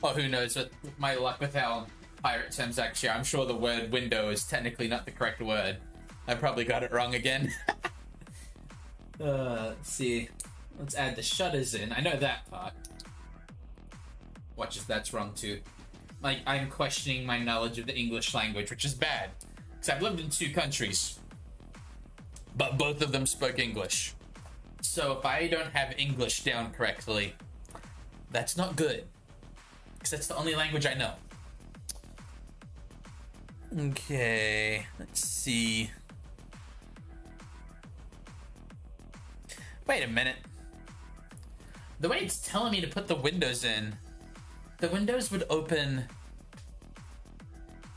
[SPEAKER 1] Oh, who knows? With my luck with how pirate terms actually are, I'm sure the word window is technically not the correct word. I probably got it wrong again. Let's see. Let's add the shutters in. I know that part. Watch if that's wrong too. Like, I'm questioning my knowledge of the English language, which is bad. Because I've lived in 2 countries. But both of them spoke English. So if I don't have English down correctly, that's not good. Because that's the only language I know. Okay, let's see. Wait a minute. The way it's telling me to put the windows in, the windows would open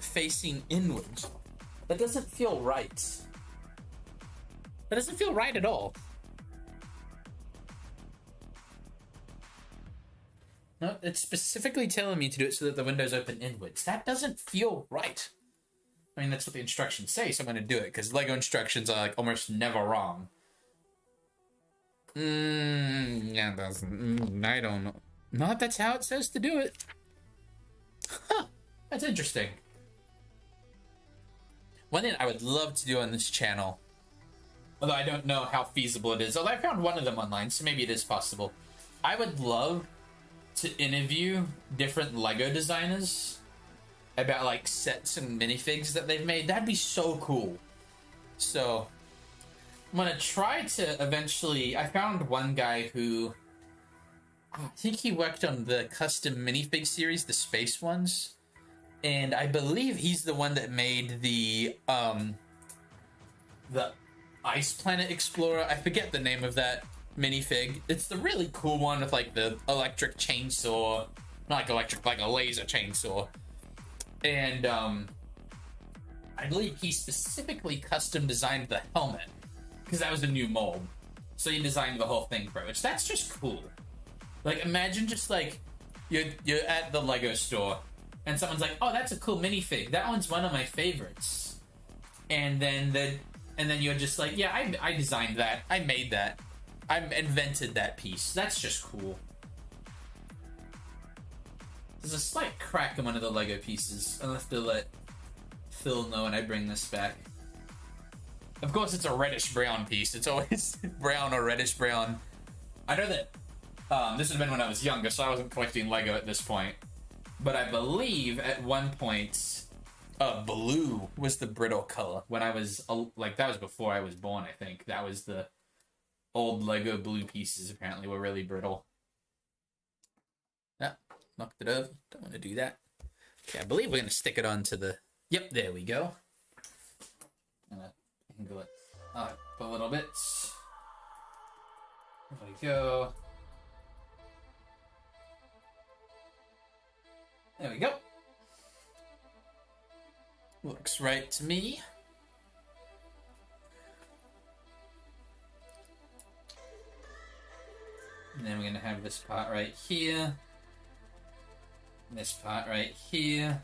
[SPEAKER 1] facing inwards. That doesn't feel right. That doesn't feel right at all. No, it's specifically telling me to do it so that the windows open inwards. That doesn't feel right. I mean, that's what the instructions say, so I'm going to do it, because Lego instructions are like almost never wrong. Yeah, I don't know. Not that's how it says to do it. Huh, that's interesting. One thing I would love to do on this channel, although I don't know how feasible it is, although I found one of them online, so maybe it is possible. I would love to interview different Lego designers about like sets and minifigs that they've made. That'd be so cool. So I'm gonna try to eventually. I found one guy who I think he worked on the custom minifig series, the space ones, and I believe he's the one that made the Ice Planet Explorer. I forget the name of that minifig. It's the really cool one with like the electric chainsaw, not like electric, like a laser chainsaw. And I believe he specifically custom designed the helmet because that was a new mold. So he designed the whole thing for it, which that's just cool. Like, imagine just like you're at the Lego store and someone's like, "Oh, that's a cool minifig. That one's one of my favorites." And then you're just like, "Yeah, I designed that. I made that. I invented that piece." That's just cool. There's a slight crack in one of the Lego pieces. I'll have to let Phil know when I bring this back. Of course, it's a reddish-brown piece. It's always brown or reddish-brown. I know that this would have been when I was younger, so I wasn't collecting Lego at this point. But I believe at one point, blue was the brittle color. When I was, like, that was before I was born, I think. That was the old Lego blue pieces, apparently, were really brittle. Ah, knocked it over. Don't want to do that. Okay, I believe we're going to stick it onto the... Yep, there we go. Angle it up a little bit. There we go. There we go. Looks right to me. And then we're going to have this part right here. This part right here.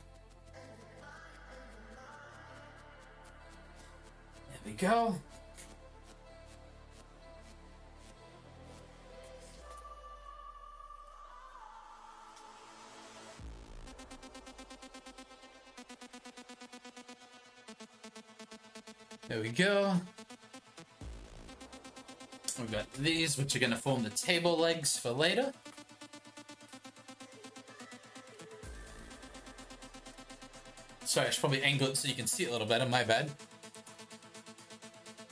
[SPEAKER 1] There we go. There we go. We've got these, which are going to form the table legs for later. Sorry, I should probably angle it so you can see it a little better, my bad.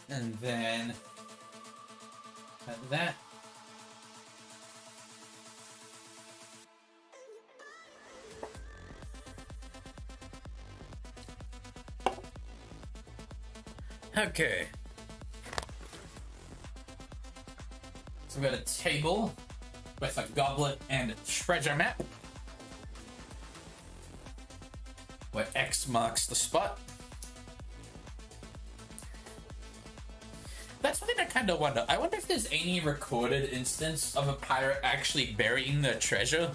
[SPEAKER 1] And then like that. Okay. So we've got a table with a goblet and a treasure map, where X marks the spot. That's something I kind of wonder. I wonder if there's any recorded instance of a pirate actually burying their treasure.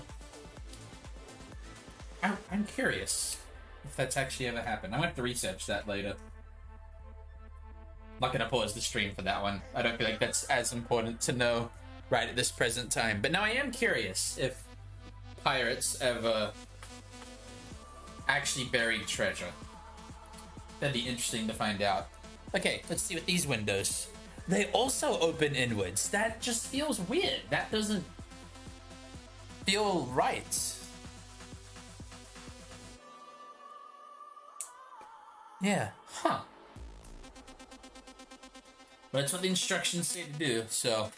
[SPEAKER 1] I'm curious if that's actually ever happened. I'm going to have to research that later. I'm not going to pause the stream for that one. I don't feel like that's as important to know right at this present time. But now I am curious if pirates ever actually buried treasure. That'd be interesting to find out. Okay, let's see with these windows. They also open inwards. That just feels weird. That doesn't feel right. Yeah, huh. But that's what the instructions say to do, so.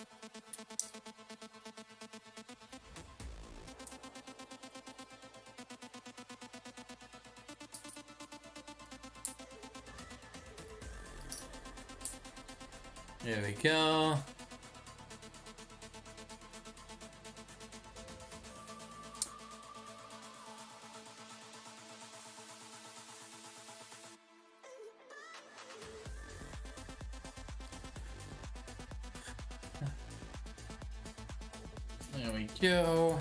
[SPEAKER 1] There we go. There we go.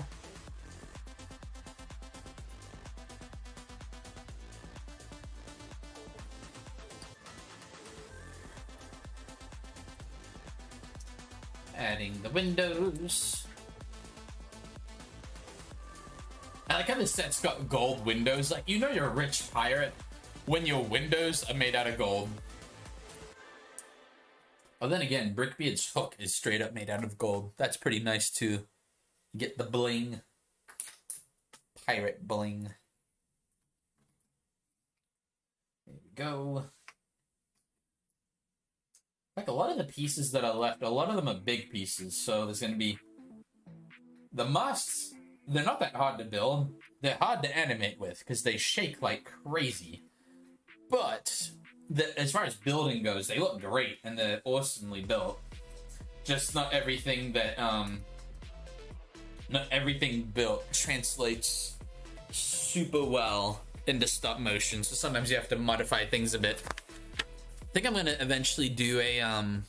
[SPEAKER 1] Adding the windows. I like how this set's got gold windows. Like, you know you're a rich pirate when your windows are made out of gold. Oh, then again, Brickbeard's hook is straight up made out of gold. That's pretty nice too. Get the bling. Pirate bling. There we go. Like, a lot of the pieces that are left, a lot of them are big pieces, so there's going to be... The masts, they're not that hard to build. They're hard to animate with, because they shake like crazy. But, as far as building goes, they look great, and they're awesomely built. Just not everything that, not everything built translates super well into stop motion, so sometimes you have to modify things a bit. I think I'm gonna eventually do a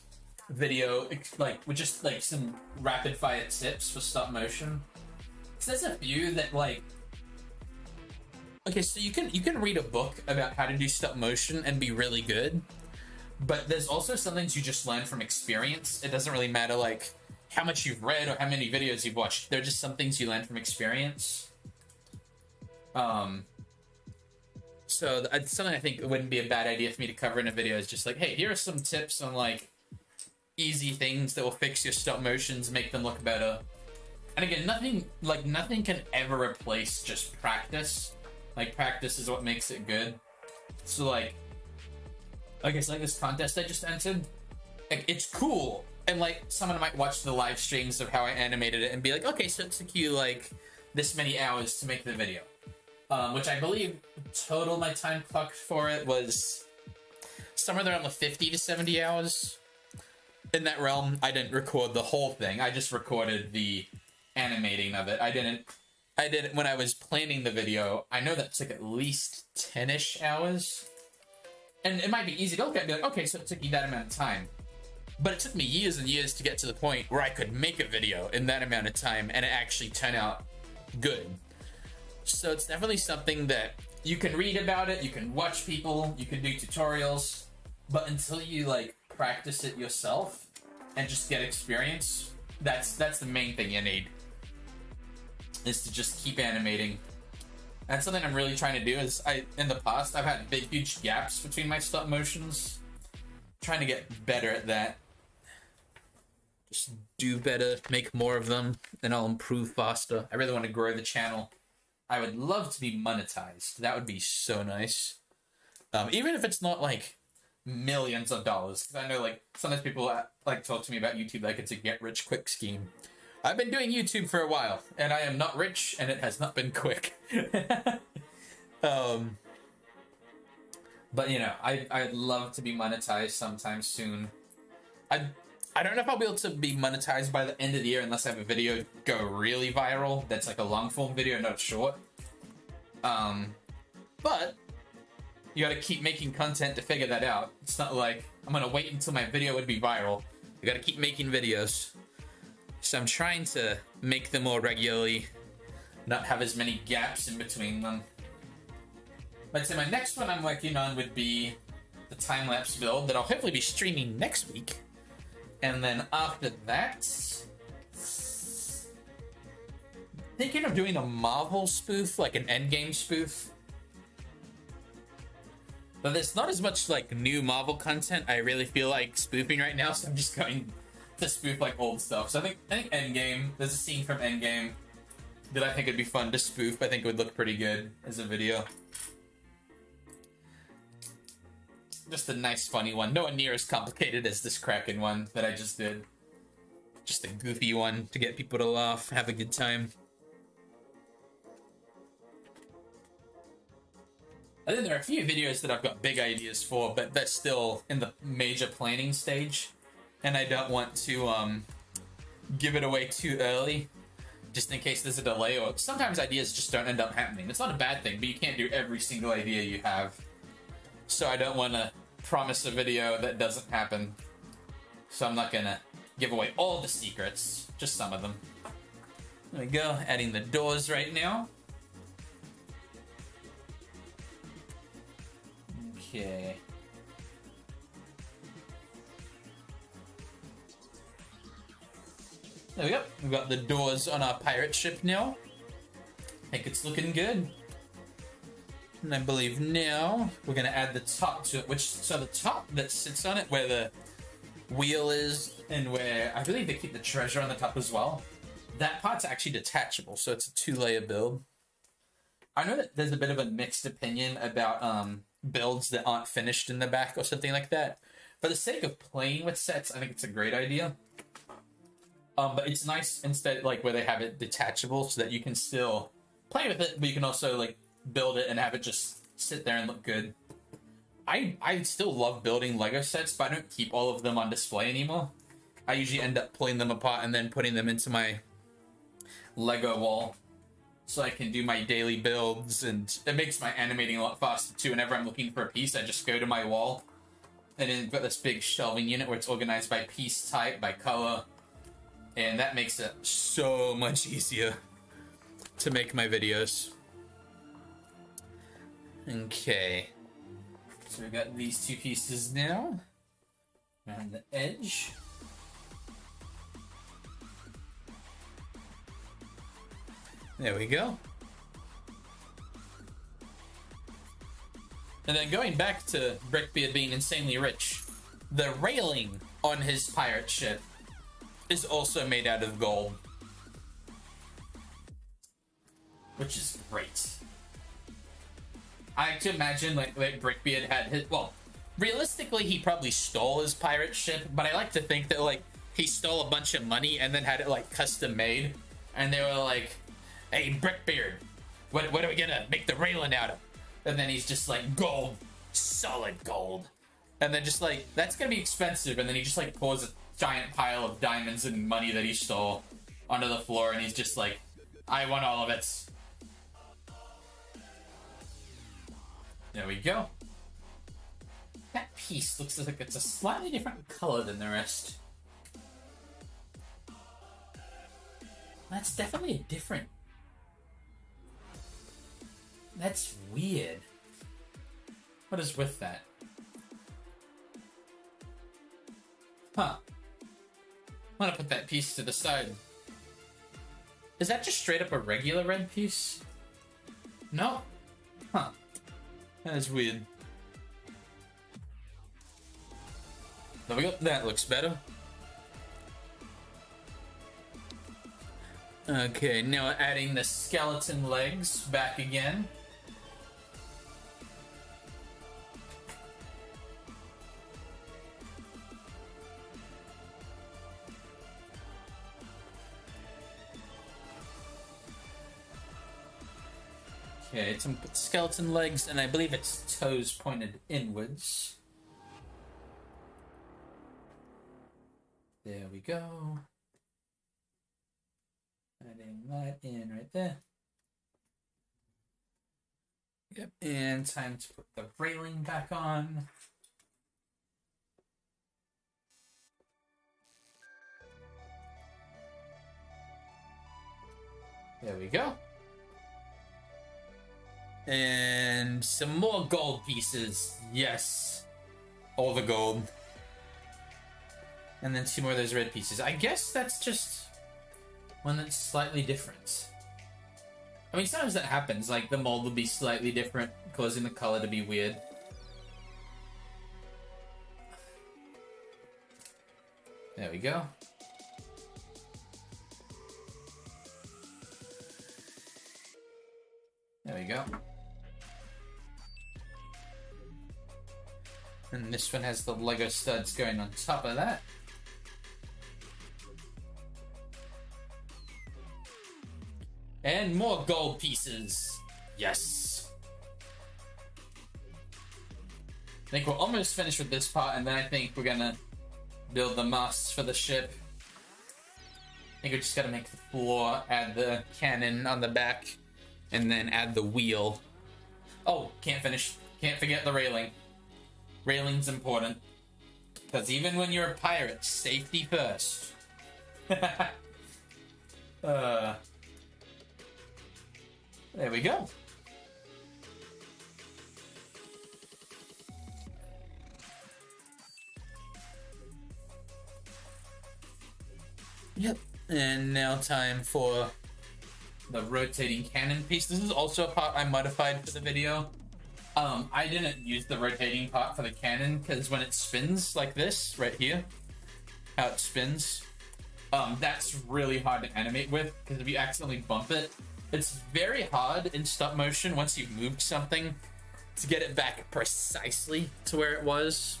[SPEAKER 1] video like with just like some rapid fire tips for stop motion. Cause there's a few that like, okay, so you can read a book about how to do stop motion and be really good, but there's also some things you just learn from experience. It doesn't really matter like how much you've read or how many videos you've watched. They're just some things you learn from experience. So that's something I think it wouldn't be a bad idea for me to cover in a video. Is just like, hey, here are some tips on like easy things that will fix your stop motions, make them look better. And again, nothing can ever replace just practice. Like, practice is what makes it good. So like I guess like this contest I just entered, like, it's cool. And like someone might watch the live streams of how I animated it and be like, okay, so it took you like this many hours to make the video. Which I believe total my time clocked for it was somewhere around the 50 to 70 hours. In that realm, I didn't record the whole thing. I just recorded the animating of it. I didn't when I was planning the video. I know that took at least 10-ish hours. And it might be easy to look at and be like, okay, so it took you that amount of time. But it took me years and years to get to the point where I could make a video in that amount of time and it actually turn out good. So it's definitely something that you can read about it, you can watch people, you can do tutorials, but until you like practice it yourself and just get experience, that's the main thing you need, is to just keep animating. And something I'm really trying to do is in the past I've had big huge gaps between my stop motions. Trying to get better at that. Just do better, make more of them, and I'll improve faster. I really want to grow the channel. I would love to be monetized. That would be so nice. Even if it's not like millions of dollars. Because I know like sometimes people like talk to me about YouTube like it's a get-rich-quick scheme. I've been doing YouTube for a while, and I am not rich, and it has not been quick. But, you know, I'd love to be monetized sometime soon. I don't know if I'll be able to be monetized by the end of the year unless I have a video go really viral. That's like a long-form video, not short. But you gotta keep making content to figure that out. It's not like I'm gonna wait until my video would be viral. You gotta keep making videos. So I'm trying to make them more regularly, not have as many gaps in between them. I'd say my next one I'm working on would be the time-lapse build that I'll hopefully be streaming next week. And then after that, thinking of doing a Marvel spoof, like an Endgame spoof. But there's not as much like new Marvel content I really feel like spoofing right now, so I'm just going to spoof like old stuff. So I think Endgame, there's a scene from Endgame that I think would be fun to spoof. I think it would look pretty good as a video. Just a nice, funny one. No one near as complicated as this Kraken one that I just did. Just a goofy one to get people to laugh, have a good time. I think there are a few videos that I've got big ideas for, but they're still in the major planning stage. And I don't want to give it away too early, just in case there's a delay, or sometimes ideas just don't end up happening. It's not a bad thing, but you can't do every single idea you have. So I don't want to promise a video that doesn't happen. So I'm not going to give away all the secrets, just some of them. There we go, adding the doors right now. Okay. There we go. We've got the doors on our pirate ship now. I think it's looking good. And I believe now we're going to add the top to it, so the top that sits on it, where the wheel is, and where I believe they keep the treasure on the top as well, that part's actually detachable, so it's a 2-layer build. I know that there's a bit of a mixed opinion about builds that aren't finished in the back or something like that. For the sake of playing with sets, I think it's a great idea. But it's nice instead, like, where they have it detachable so that you can still play with it, but you can also, like, build it and have it just sit there and look good. I still love building Lego sets, but I don't keep all of them on display anymore. I usually end up pulling them apart and then putting them into my Lego wall so I can do my daily builds, and it makes my animating a lot faster too. Whenever I'm looking for a piece, I just go to my wall, and then I've got this big shelving unit where it's organized by piece type, by color, and that makes it so much easier to make my videos. Okay, so we've got these two pieces now around the edge. There we go. And then going back to Brickbeard being insanely rich, the railing on his pirate ship is also made out of gold, which is great. I can imagine like Brickbeard had his, well, realistically he probably stole his pirate ship, but I like to think that like he stole a bunch of money and then had it like custom made, and they were like, "Hey Brickbeard, what are we gonna make the railing out of?" And then he's just like, "Gold, solid gold," and then just like, "That's gonna be expensive," and then he just like pours a giant pile of diamonds and money that he stole onto the floor, and he's just like, "I want all of it." There we go. That piece looks like it's a slightly different color than the rest. That's definitely a different... That's weird. What is with that? Huh. I'm gonna put that piece to the side. Is that just straight up a regular red piece? No? Huh. That is weird. There we go. That looks better. Okay, now we're adding the skeleton legs back again. Okay, some skeleton legs, and I believe it's toes pointed inwards. There we go. Adding that in right there. Yep, and time to put the railing back on. There we go. And some more gold pieces. Yes. All the gold. And then 2 more of those red pieces. I guess that's just one that's slightly different. I mean, sometimes that happens. Like, the mold will be slightly different, causing the color to be weird. There we go. There we go. And this one has the Lego studs going on top of that. And more gold pieces. Yes. I think we're almost finished with this part, and then I think we're gonna build the masts for the ship. I think we just gotta make the floor, add the cannon on the back, and then add the wheel. Oh, can't finish. Can't forget the railing. Railing's important. Because even when you're a pirate, safety first. There we go. Yep. And now time for the rotating cannon piece. This is also a part I modified for the video. I didn't use the rotating part for the cannon because when it spins like this, right here, how it spins, that's really hard to animate with because if you accidentally bump it, it's very hard in stop motion once you've moved something to get it back precisely to where it was.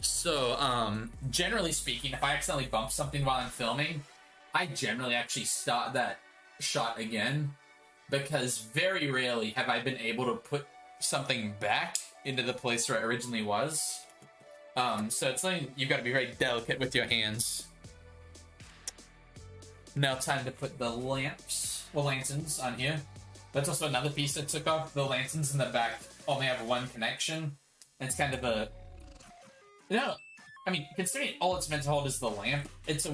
[SPEAKER 1] So, generally speaking, if I accidentally bump something while I'm filming, I generally actually start that shot again because very rarely have I been able to put something back into the place where it originally was. So it's something you've got to be very delicate with your hands. Now time to put the lanterns on here. That's also another piece I took off. The lanterns in the back only have one connection. And it's kind of a... I mean, considering all it's meant to hold is the lamp, it's a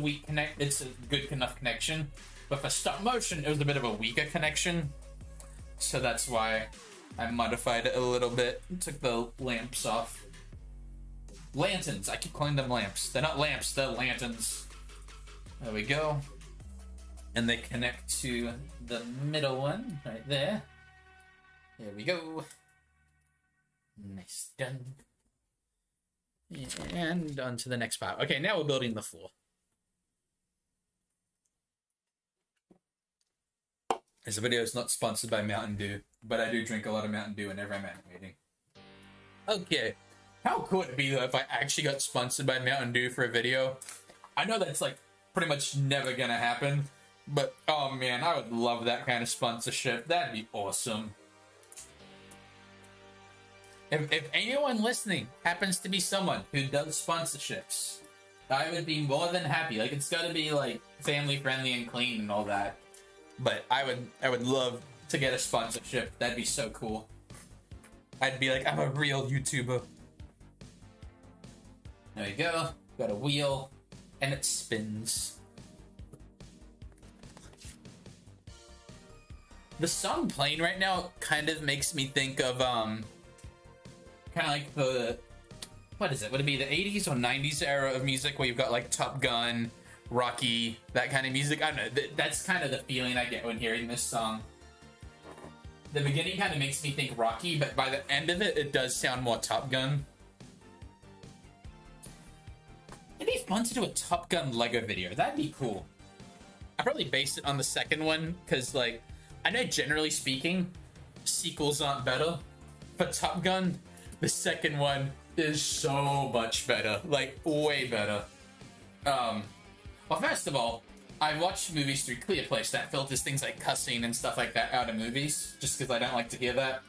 [SPEAKER 1] good enough connection. But for stop motion, it was a bit of a weaker connection. So that's why I modified it a little bit. Took the lamps off. Lanterns. I keep calling them lamps. They're not lamps, they're lanterns. There we go. And they connect to the middle one right there. There we go. Nice, done. And on to the next part. Okay, now we're building the floor. This video is not sponsored by Mountain Dew, but I do drink a lot of Mountain Dew whenever I'm animating. Okay, how cool would it be though if I actually got sponsored by Mountain Dew for a video? I know that's like pretty much never gonna happen, but oh man, I would love that kind of sponsorship. That'd be awesome. If anyone listening happens to be someone who does sponsorships, I would be more than happy. Like, it's gotta be like family friendly and clean and all that. But I would love to get a sponsorship. That'd be so cool. I'd be like, I'm a real YouTuber. There you go. Got a wheel, and it spins. The song playing right now kind of makes me think of kind of like the, what is it? Would it be the 80s or 90s era of music where you've got like Top Gun, Rocky, that kind of music? I don't know. That's kind of the feeling I get when hearing this song. The beginning kind of makes me think Rocky, but by the end of it, it does sound more Top Gun. want to do a Top Gun Lego video. That'd be cool. I'd probably base it on the second one, because, like, I know generally speaking, sequels aren't better. For Top Gun, the second one is so much better. Like, way better. Well, first of all, I watch movies through ClearPlace that filters things like cussing and stuff like that out of movies, just because I don't like to hear that.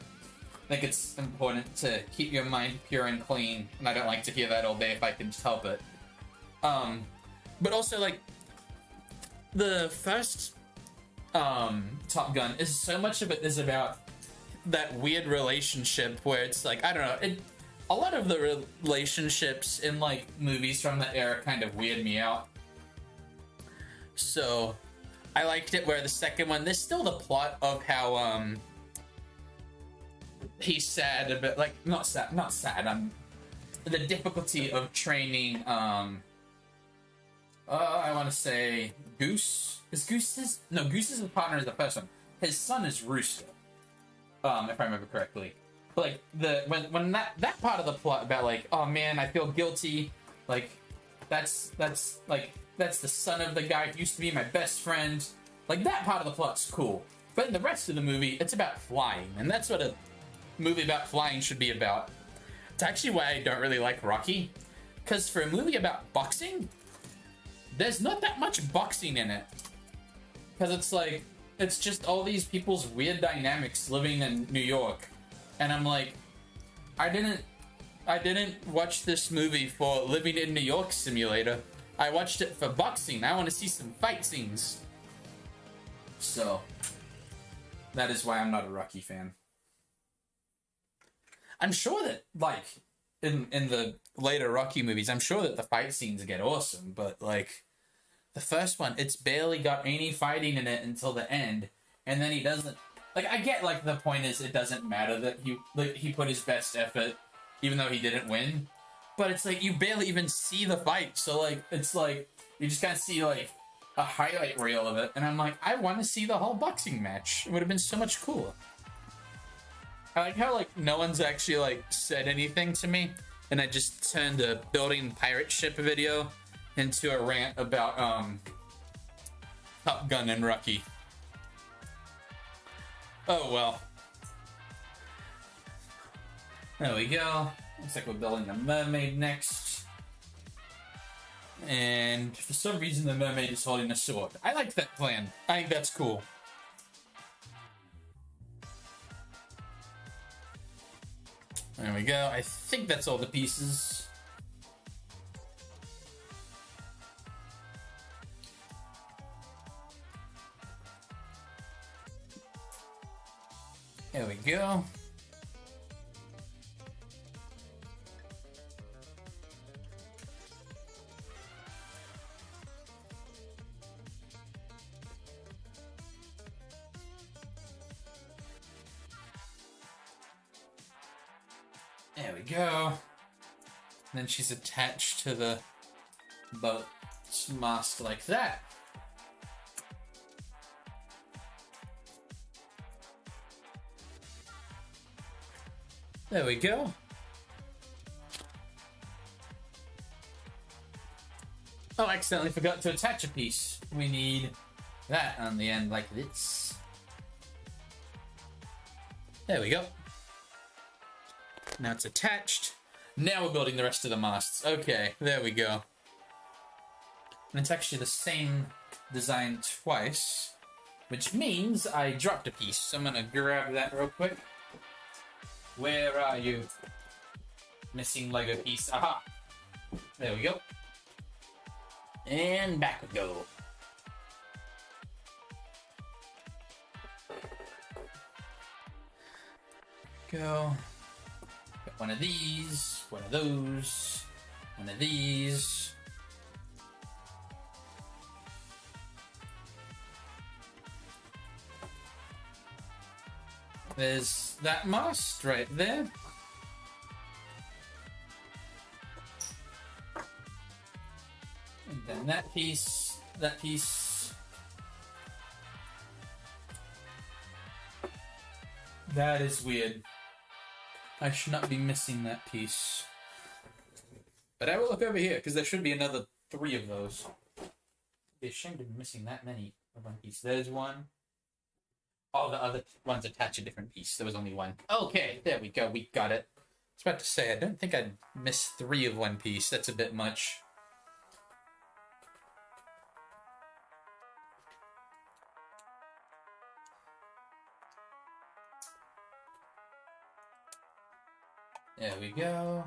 [SPEAKER 1] I think it's important to keep your mind pure and clean, and I don't like to hear that all day if I can just help it. But also, like, the first Top Gun is so much of it is about that weird relationship where it's like, I don't know, a lot of the relationships in, like, movies from that era kind of weird me out. So I liked it where the second one, there's still the plot of how he's sad a bit, like, not sad, the difficulty of training I want to say Goose. Goose is his partner is the first one. His son is Rooster, if I remember correctly. But, like, when that part of the plot about, like, oh man, I feel guilty, like, that's the son of the guy who used to be my best friend. Like, that part of the plot's cool. But in the rest of the movie, it's about flying, and that's what a movie about flying should be about. It's actually why I don't really like Rocky, because for a movie about boxing, there's not that much boxing in it. Because it's like, it's just all these people's weird dynamics living in New York. And I'm like, I didn't watch this movie for Living in New York Simulator. I watched it for boxing. I want to see some fight scenes. So, that is why I'm not a Rocky fan. I'm sure that, like, in the later Rocky movies, I'm sure that the fight scenes get awesome, but, like, the first one, it's barely got any fighting in it until the end, and then he doesn't... Like, I get, like, the point is it doesn't matter that he put his best effort, even though he didn't win. But it's like, you barely even see the fight, so, like, it's like, you just kind of see, like, a highlight reel of it, and I'm like, I want to see the whole boxing match. It would have been so much cooler. I like how, like, no one's actually, like, said anything to me, and I just turned a building pirate ship video into a rant about, Top Gun and Rocky. Oh, well. There we go. Looks like we're building the mermaid next. And for some reason the mermaid is holding a sword. I like that plan. I think that's cool. There we go. I think that's all the pieces. There we go. There we go. And then she's attached to the boat's mast like that. There we go. Oh, I accidentally forgot to attach a piece. We need that on the end like this. There we go. Now it's attached. Now we're building the rest of the masts. Okay, there we go. And it's actually the same design twice, which means I dropped a piece. So I'm gonna grab that real quick. Where are you? Missing Lego piece. Aha! There we go. And back we go. Go. Got one of these, one of those, one of these. There's that mast right there. And then that piece, that piece. That is weird. I should not be missing that piece. But I will look over here, because there should be another 3 of those. I'd be ashamed of missing that many of one piece. There's one. All the other ones attach a different piece. There was only one. Okay, there we go. We got it. I was about to say, I don't think I'd miss 3 of one piece. That's a bit much. There we go.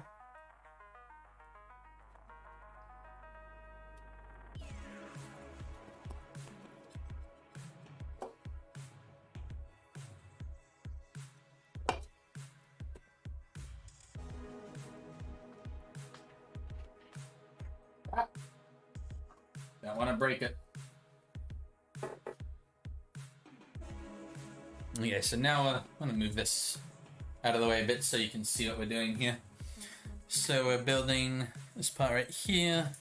[SPEAKER 1] Don't want to break it. Okay, so now I'm going to move this out of the way a bit so you can see what we're doing here. So we're building this part right here.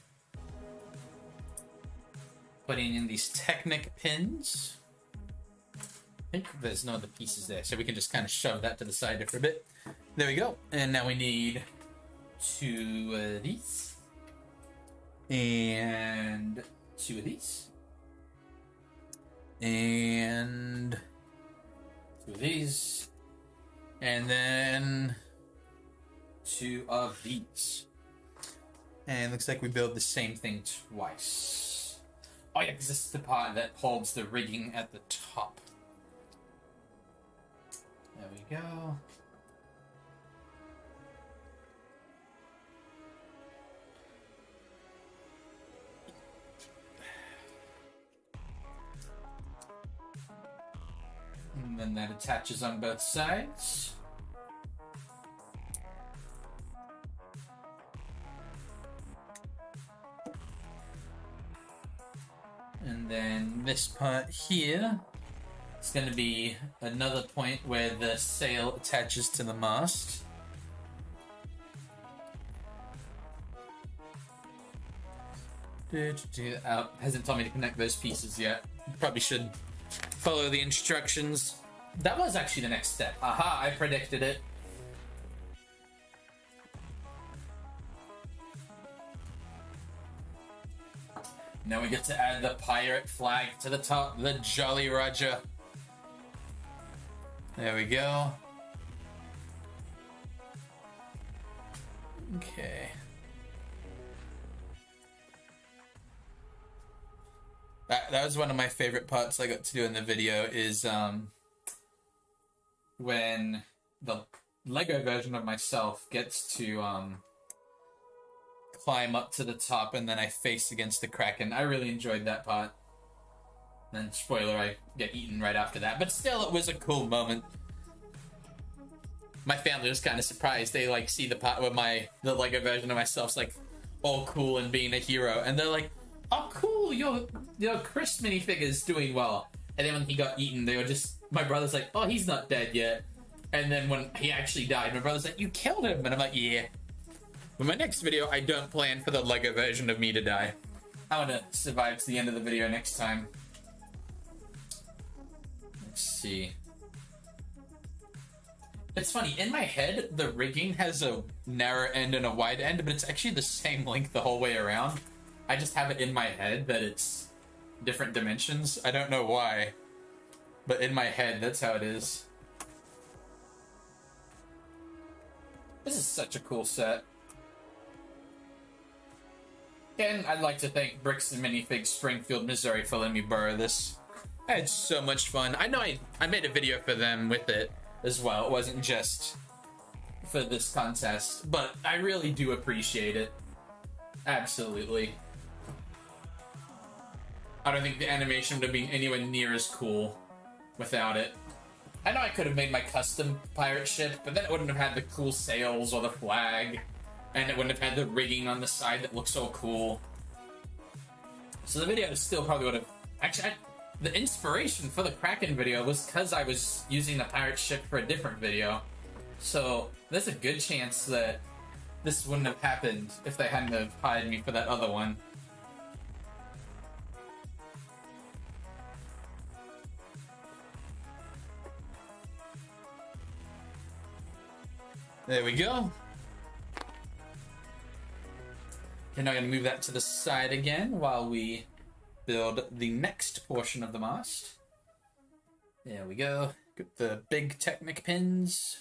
[SPEAKER 1] Putting in these Technic pins. I think there's no other pieces there, so we can just kind of shove that to the side for a bit. There we go. And now we need 2 of these. And 2 of these. And 2 of these. And then 2 of these. And looks like we build the same thing twice. Oh yeah, because this is the part that holds the rigging at the top. There we go. And then that attaches on both sides. And then this part here is going to be another point where the sail attaches to the mast. Hasn't told me to connect those pieces yet. Probably should follow the instructions. That was actually the next step. Aha, I predicted it. Now we get to add the pirate flag to the top, the Jolly Roger. There we go. Okay. That was one of my favorite parts I got to do in the video is when the Lego version of myself gets to climb up to the top and then I face against the Kraken. I really enjoyed that part. And spoiler, I get eaten right after that. But still, it was a cool moment. My family was kind of surprised. They like see the part where the Lego version of myself's like all cool and being a hero, and they're like, "Oh, cool! Your Kris minifigure's doing well." And then when he got eaten, they were just, my brother's like, "Oh, he's not dead yet." And then when he actually died, my brother's like, "You killed him," and I'm like, "Yeah." But my next video, I don't plan for the Lego version of me to die. I want to survive to the end of the video next time. Let's see. It's funny, in my head, the rigging has a narrow end and a wide end, but it's actually the same length the whole way around. I just have it in my head that it's different dimensions. I don't know why, but in my head, that's how it is. This is such a cool set. And I'd like to thank Bricks and Minifigs Springfield, Missouri for letting me borrow this. I had so much fun. I know I made a video for them with it as well. It wasn't just for this contest, but I really do appreciate it. Absolutely. I don't think the animation would have been anywhere near as cool without it. I know I could have made my custom pirate ship, but then it wouldn't have had the cool sails or the flag, and it wouldn't have had the rigging on the side that looks so cool. So the video still probably would have... Actually, the inspiration for the Kraken video was because I was using the pirate ship for a different video. So there's a good chance that this wouldn't have happened if they hadn't have hired me for that other one. There we go. Okay, now I'm going to move that to the side again while we build the next portion of the mast. There we go. Get the big Technic pins.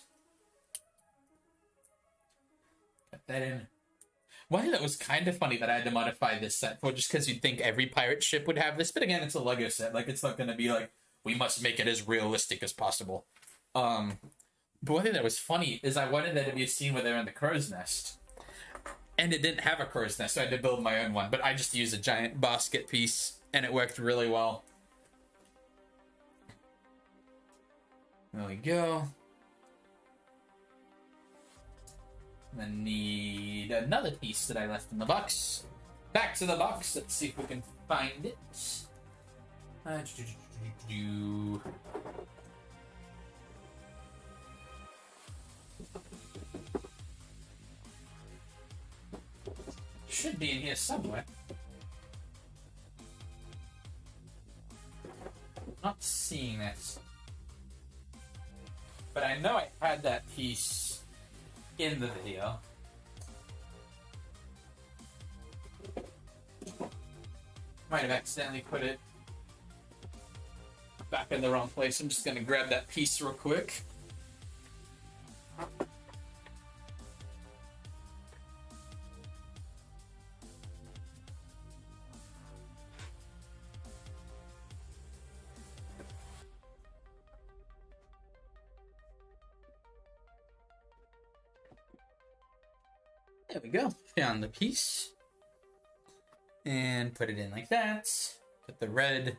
[SPEAKER 1] Put that in. Well, that was kind of funny that I had to modify this set for, just because you'd think every pirate ship would have this, but again, it's a Lego set. Like, it's not going to be like, we must make it as realistic as possible. But one thing that was funny is I wanted there to be a scene where they're in the crow's nest. And it didn't have a crow's nest, so I had to build my own one. But I just used a giant basket piece, and it worked really well. There we go. Then need another piece that I left in the box. Back to the box. Let's see if we can find it. Should be in here somewhere. Not seeing it. But I know I had that piece in the video. Might have accidentally put it back in the wrong place. I'm just going to grab that piece real quick. There we go. Found the piece. And put it in like that. Put the red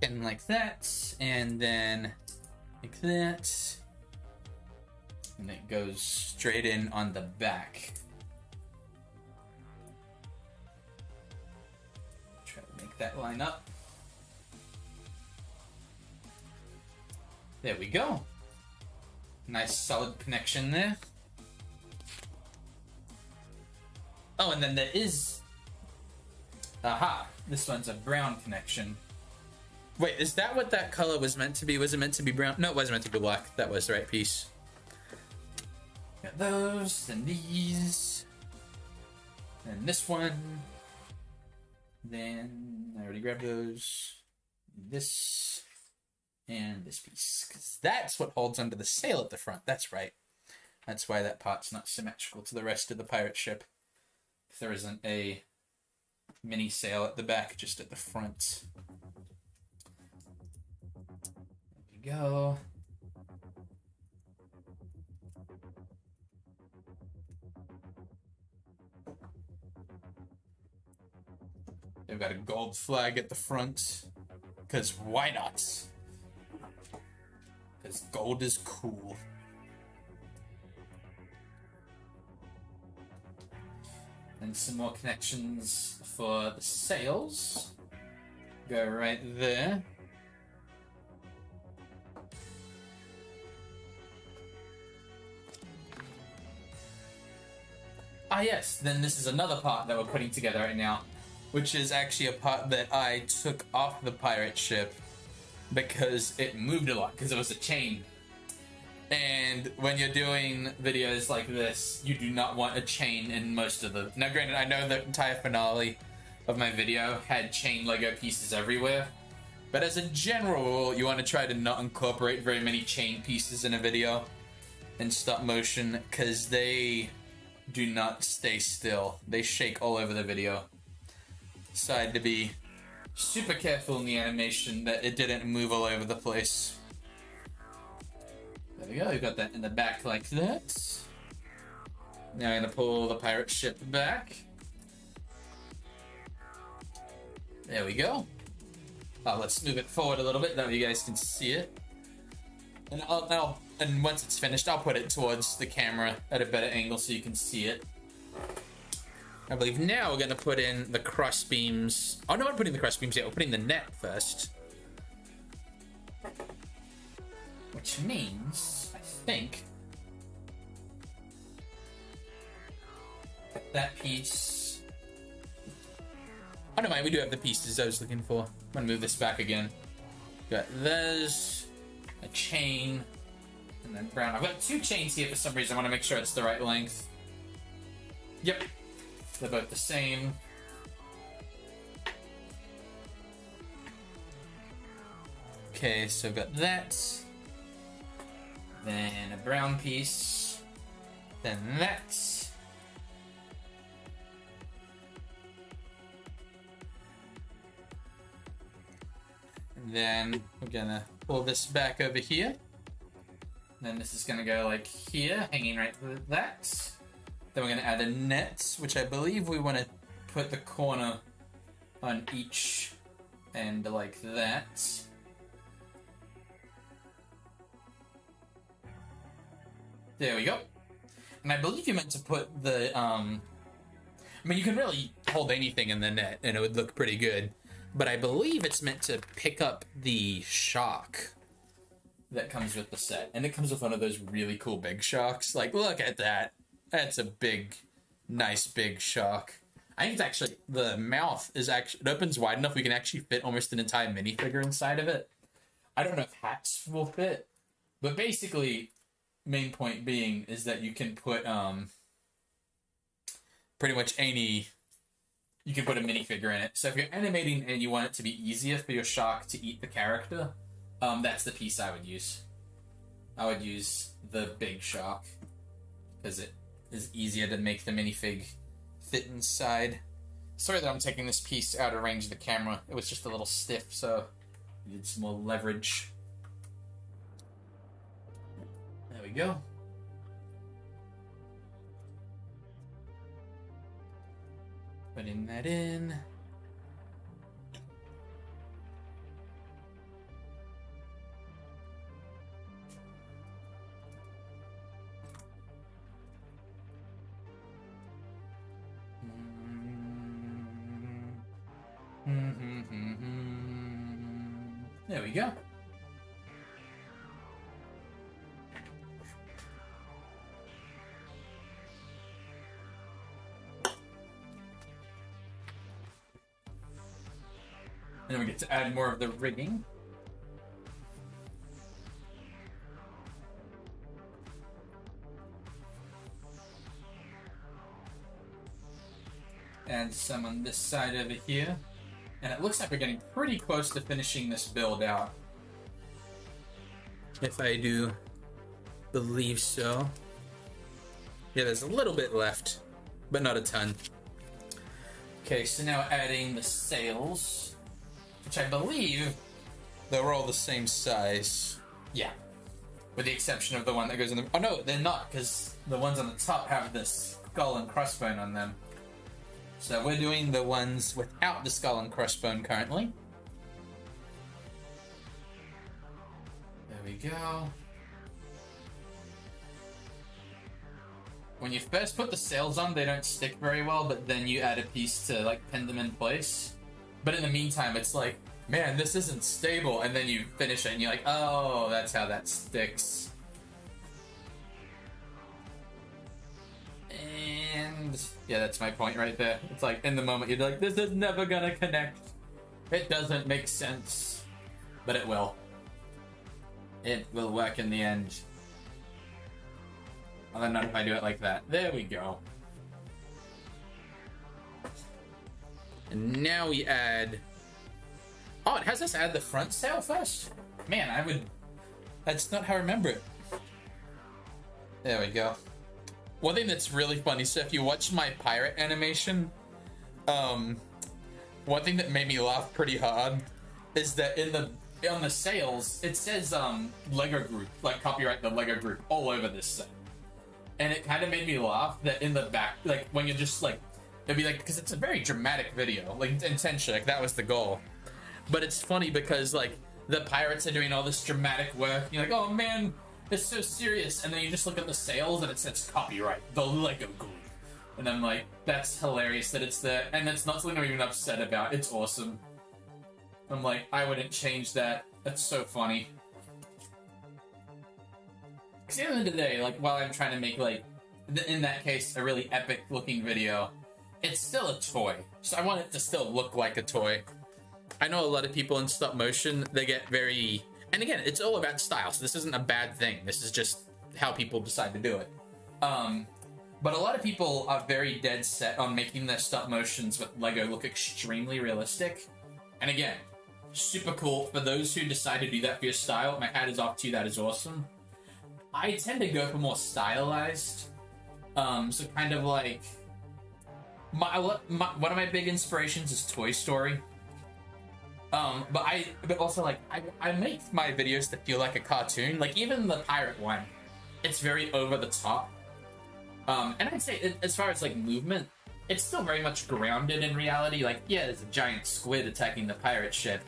[SPEAKER 1] pin like that. And then like that. And it goes straight in on the back. Try to make that line up. There we go. Nice solid connection there. Oh, and then there is... Aha! This one's a brown connection. Wait, is that what that color was meant to be? Was it meant to be brown? No, it wasn't meant to be black. That was the right piece. Got those, then these. Then this one. Then I already grabbed those. This. And this piece. Because that's what holds onto the sail at the front. That's right. That's why that part's not symmetrical to the rest of the pirate ship. There isn't a mini sail at the back, just at the front. There we go. They've got a gold flag at the front, because why not? Because gold is cool. And some more connections for the sails. Go right there. Ah yes, then this is another part that we're putting together right now, which is actually a part that I took off the pirate ship because it moved a lot, because it was a chain. And when you're doing videos like this, you do not want a chain in most of the... Now granted, I know the entire finale of my video had chain Lego pieces everywhere, but as a general rule, you want to try to not incorporate very many chain pieces in a video in stop motion, because they do not stay still. They shake all over the video. So I had to be super careful in the animation that it didn't move all over the place. There we go, we've got that in the back like that. Now I'm going to pull the pirate ship back. There we go. Let's move it forward a little bit, that way you guys can see it. And and once it's finished, I'll put it towards the camera at a better angle so you can see it. I believe now we're going to put in the cross beams. Oh no, we're not putting the cross beams yet, we're putting the net first. Which means, I think, that piece... Oh, no mind, we do have the pieces I was looking for. I'm gonna move this back again. Got those, a chain, and then brown. I've got two chains here for some reason. I want to make sure it's the right length. Yep. They're both the same. Okay, so I've got that. Then a brown piece. Then that. And then we're gonna pull this back over here. Then this is gonna go like here, hanging right with that. Then we're gonna add a net, which I believe we want to put the corner on each end like that. There we go. And I believe you meant to put the, I mean, you can really hold anything in the net and it would look pretty good. But I believe it's meant to pick up the shock that comes with the set. And it comes with one of those really cool big shocks. Like, look at that. That's a big, nice big shock. I think it's actually, the mouth is actually, it opens wide enough we can actually fit almost an entire minifigure inside of it. I don't know if hats will fit, but basically, main point being is that you can put pretty much any, you can put a minifigure in it. So if you're animating and you want it to be easier for your shark to eat the character, that's the piece I would use. I would use the big shark because it is easier to make the minifig fit inside. Sorry that I'm taking this piece out of range of the camera. It was just a little stiff, so I needed some more leverage. There we go. Putting that in. There we go. And then we get to add more of the rigging. Add some on this side over here. And it looks like we're getting pretty close to finishing this build out. If I do believe so. Yeah, there's a little bit left, but not a ton. Okay, so now adding the sails, which I believe they're all the same size. Yeah. With the exception of the one that goes in the... Oh no, they're not, because the ones on the top have this skull and crossbone on them. So we're doing the ones without the skull and crossbone currently. There we go. When you first put the sails on, they don't stick very well, but then you add a piece to like pin them in place. But in the meantime, it's like, man, this isn't stable, and then you finish it and you're like, oh, that's how that sticks. And yeah, that's my point right there. It's like, in the moment, you're like, this is never gonna connect. It doesn't make sense. But it will. It will work in the end. Although not if I do it like that. There we go. And now we add... Oh, it has us add the front sail first? Man, I would... That's not how I remember it. There we go. One thing that's really funny, so if you watch my pirate animation, one thing that made me laugh pretty hard is that on the sails, it says Lego Group, like copyright the Lego Group all over this set. And it kind of made me laugh that in the back, like when you're just like, it'd be like, because it's a very dramatic video, like intentionally, like that was the goal. But it's funny because like the pirates are doing all this dramatic work, and you're like, oh man, it's so serious, and then you just look at the sails and it says copyright, the Lego Group. And I'm like, that's hilarious that it's there, and it's not something I'm even upset about, it's awesome. I'm like, I wouldn't change that, that's so funny. Because at the end of the day, like, while I'm trying to make, like, in that case, a really epic looking video, it's still a toy, so I want it to still look like a toy. I know a lot of people in stop motion, they get very... And again, it's all about style, so this isn't a bad thing. This is just how people decide to do it. But a lot of people are very dead set on making their stop motions with Lego look extremely realistic. And again, super cool. For those who decide to do that for your style, my hat is off to you, that is awesome. I tend to go for more stylized. So kind of like... one of my big inspirations is Toy Story. But also like, I make my videos to feel like a cartoon. Like even the pirate one, it's very over the top. And I'd say as far as like movement, it's still very much grounded in reality. Like, yeah, there's a giant squid attacking the pirate ship.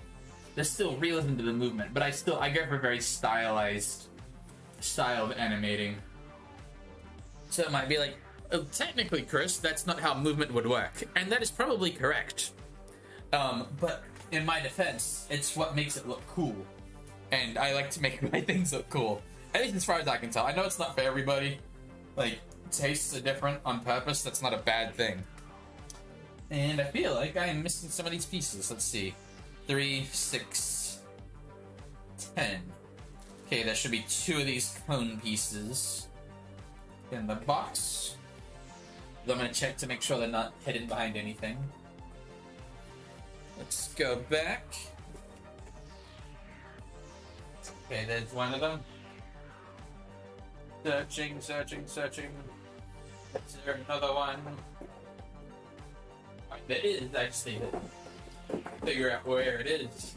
[SPEAKER 1] There's still realism to the movement, but I go for a very stylized style of animating. So it might be like, oh, technically, Kris, that's not how movement would work. And that is probably correct. But in my defense, it's what makes it look cool. And I like to make my things look cool. At least as far as I can tell. I know it's not for everybody. Like, tastes are different on purpose. That's not a bad thing. And I feel like I am missing some of these pieces. Let's see. 3, 6, 10. Okay, there should be 2 of these cone pieces in the box. I'm going to check to make sure they're not hidden behind anything. Let's go back. Okay, there's one of them. Searching, searching, searching. Is there another one? Right, there is, actually. Figure out where it is.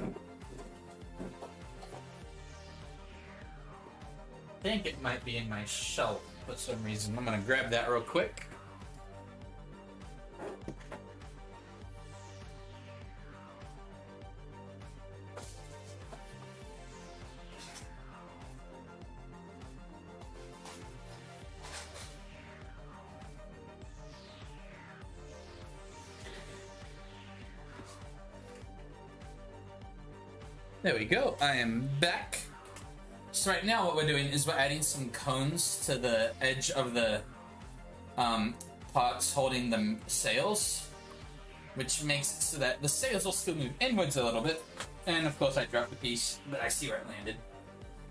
[SPEAKER 1] I think it might be in my shelf for some reason. I'm gonna grab that real quick. There we go, I am back. So right now what we're doing is we're adding some cones to the edge of the parts holding the sails, which makes it so that the sails will still move inwards a little bit. And of course I dropped the piece, but I see where it landed.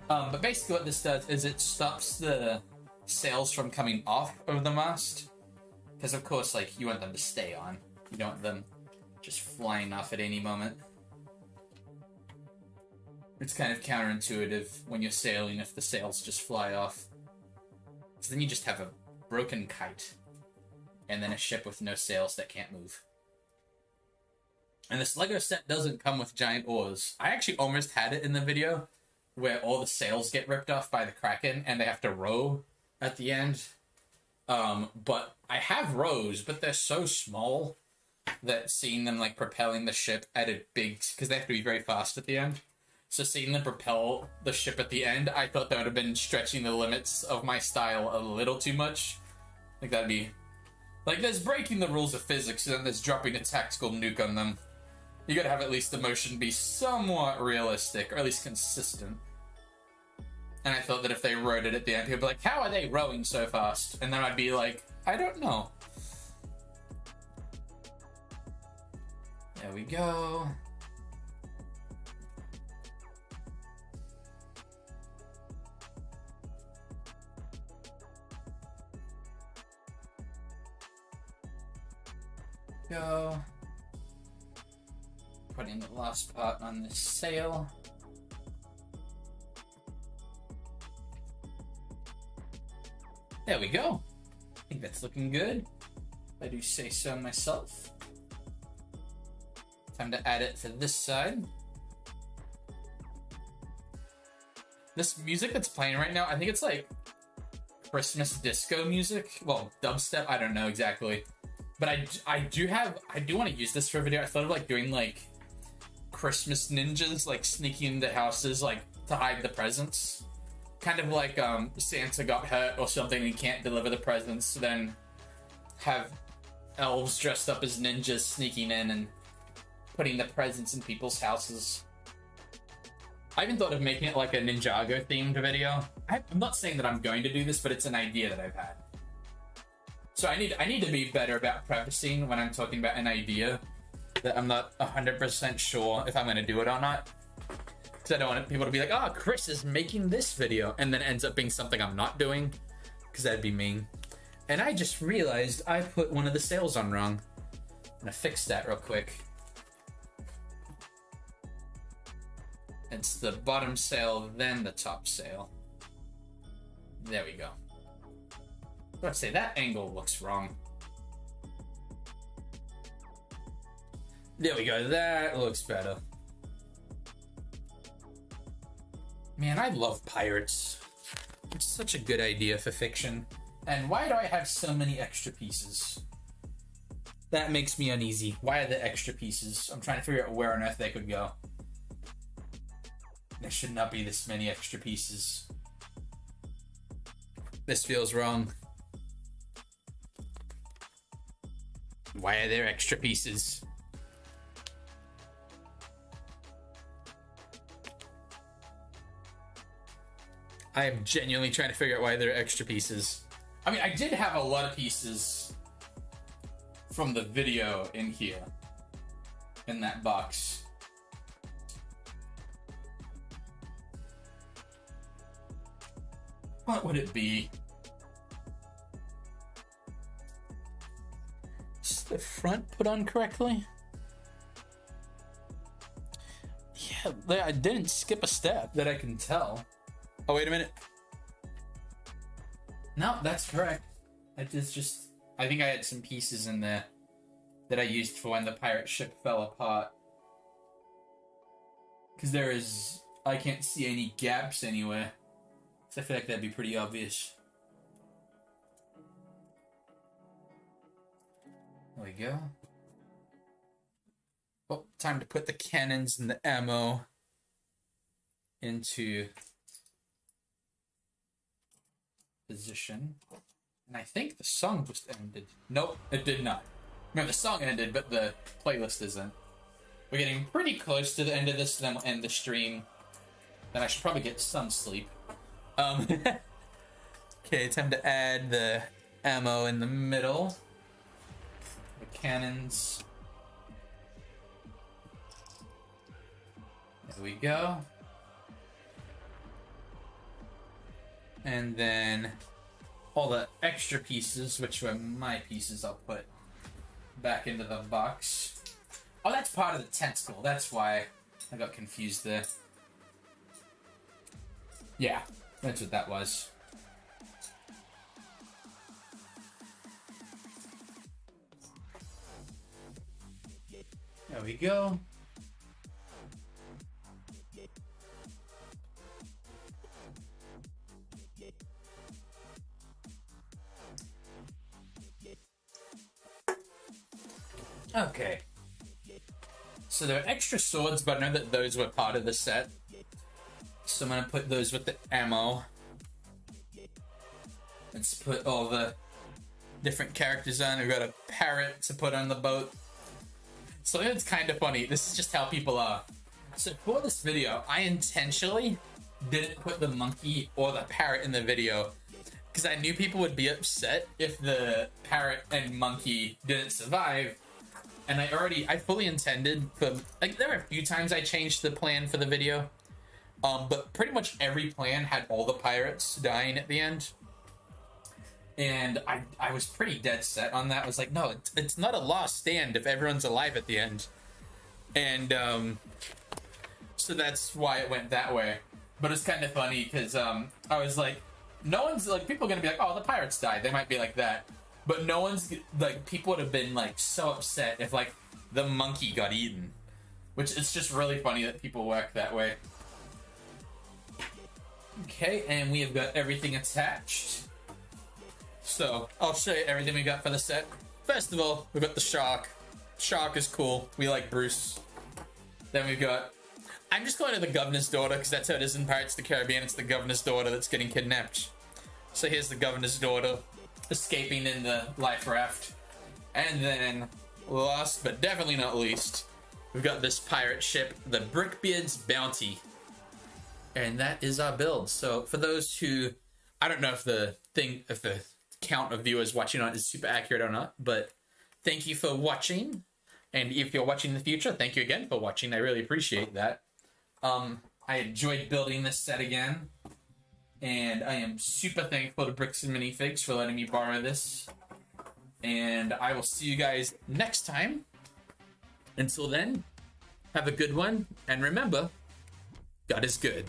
[SPEAKER 1] But basically what this does is it stops the sails from coming off of the mast. Because of course, like, you want them to stay on. You don't want them just flying off at any moment. It's kind of counterintuitive when you're sailing if the sails just fly off. Because then you just have a broken kite. And then a ship with no sails that can't move. And this Lego set doesn't come with giant oars. I actually almost had it in the video where all the sails get ripped off by the Kraken and they have to row at the end. But I have rows, but they're so small that seeing them like propelling the ship at a big... because they have to be very fast at the end. So seeing them propel the ship at the end, I thought that would have been stretching the limits of my style a little too much. Like, that'd be... like, there's breaking the rules of physics, and then there's dropping a tactical nuke on them. You gotta have at least the motion be somewhat realistic, or at least consistent. And I thought that if they rowed it at the end, he'd be like, how are they rowing so fast? And then I'd be like, I don't know. There we go. Go. Putting the last part on this sail. There we go. I think that's looking good. If I do say so myself. Time to add it to this side. This music that's playing right now, I think it's like Christmas disco music. Well, dubstep, I don't know exactly. But I do want to use this for a video. I thought of like doing like Christmas ninjas, like sneaking into houses like to hide the presents. Kind of like Santa got hurt or something and can't deliver the presents, so then have elves dressed up as ninjas sneaking in and putting the presents in people's houses. I even thought of making it like a Ninjago themed video. I'm not saying that I'm going to do this, but it's an idea that I've had. So I need to be better about prefacing when I'm talking about an idea that I'm not 100% sure if I'm going to do it or not. Because I don't want people to be like, oh, Kris is making this video, and then it ends up being something I'm not doing, because that'd be mean. And I just realized I put one of the sails on wrong. I'm gonna fix that real quick. It's the bottom sail, then the top sail. There we go. Let's say that angle looks wrong. There we go, that looks better. Man, I love pirates. It's such a good idea for fiction. And why do I have so many extra pieces? That makes me uneasy. Why are there extra pieces? I'm trying to figure out where on earth they could go. There should not be this many extra pieces. This feels wrong. Why are there extra pieces? I am genuinely trying to figure out why there are extra pieces. I mean, I did have a lot of pieces from the video in here, in that box. What would it be? Is the front put on correctly? Yeah, I didn't skip a step that I can tell. Oh, wait a minute. No, that's correct. I think I had some pieces in there that I used for when the pirate ship fell apart. Because I can't see any gaps anywhere. So I feel like that'd be pretty obvious. There we go. Oh, time to put the cannons and the ammo into position. And I think the song just ended. Nope, it did not. Remember, the song ended, but the playlist isn't. We're getting pretty close to the end of this, then we'll end the stream. Then I should probably get some sleep. Okay, time to add the ammo in the middle. The cannons. There we go. And then all the extra pieces, which were my pieces, I'll put back into the box. Oh, that's part of the tentacle. That's why I got confused there. Yeah, that's what that was. There we go. Okay. So there are extra swords, but I know that those were part of the set. So I'm gonna put those with the ammo. Let's put all the different characters on. We've got a parrot to put on the boat. So it's kind of funny. This is just how people are. So for this video, I intentionally didn't put the monkey or the parrot in the video because I knew people would be upset if the parrot and monkey didn't survive. And I fully intended for, like, there were a few times I changed the plan for the video. But pretty much every plan had all the pirates dying at the end. And I was pretty dead set on that. I was like, no, it's not a lost stand if everyone's alive at the end. And so that's why it went that way. But it's kind of funny because I was like, no one's, like, people are going to be like, oh, the pirates died. They might be like that. But no one's, like, people would have been, like, so upset if, like, the monkey got eaten. Which is just really funny that people work that way. Okay, and we have got everything attached. So, I'll show you everything we got for the set. First of all, we've got the shark. Shark is cool. We like Bruce. Then we've got... I'm just going to the governor's daughter, because that's how it is in Pirates of the Caribbean. It's the governor's daughter that's getting kidnapped. So here's the governor's daughter escaping in the life raft. And then, last but definitely not least, we've got this pirate ship, the Brickbeard's Bounty. And that is our build. So for those who, I don't know if the count of viewers watching on it is super accurate or not, but thank you for watching. And if you're watching in the future, thank you again for watching. I really appreciate that. I enjoyed building this set again. And I am super thankful to Bricks and Minifigs for letting me borrow this. And I will see you guys next time. Until then, have a good one. And remember, God is good.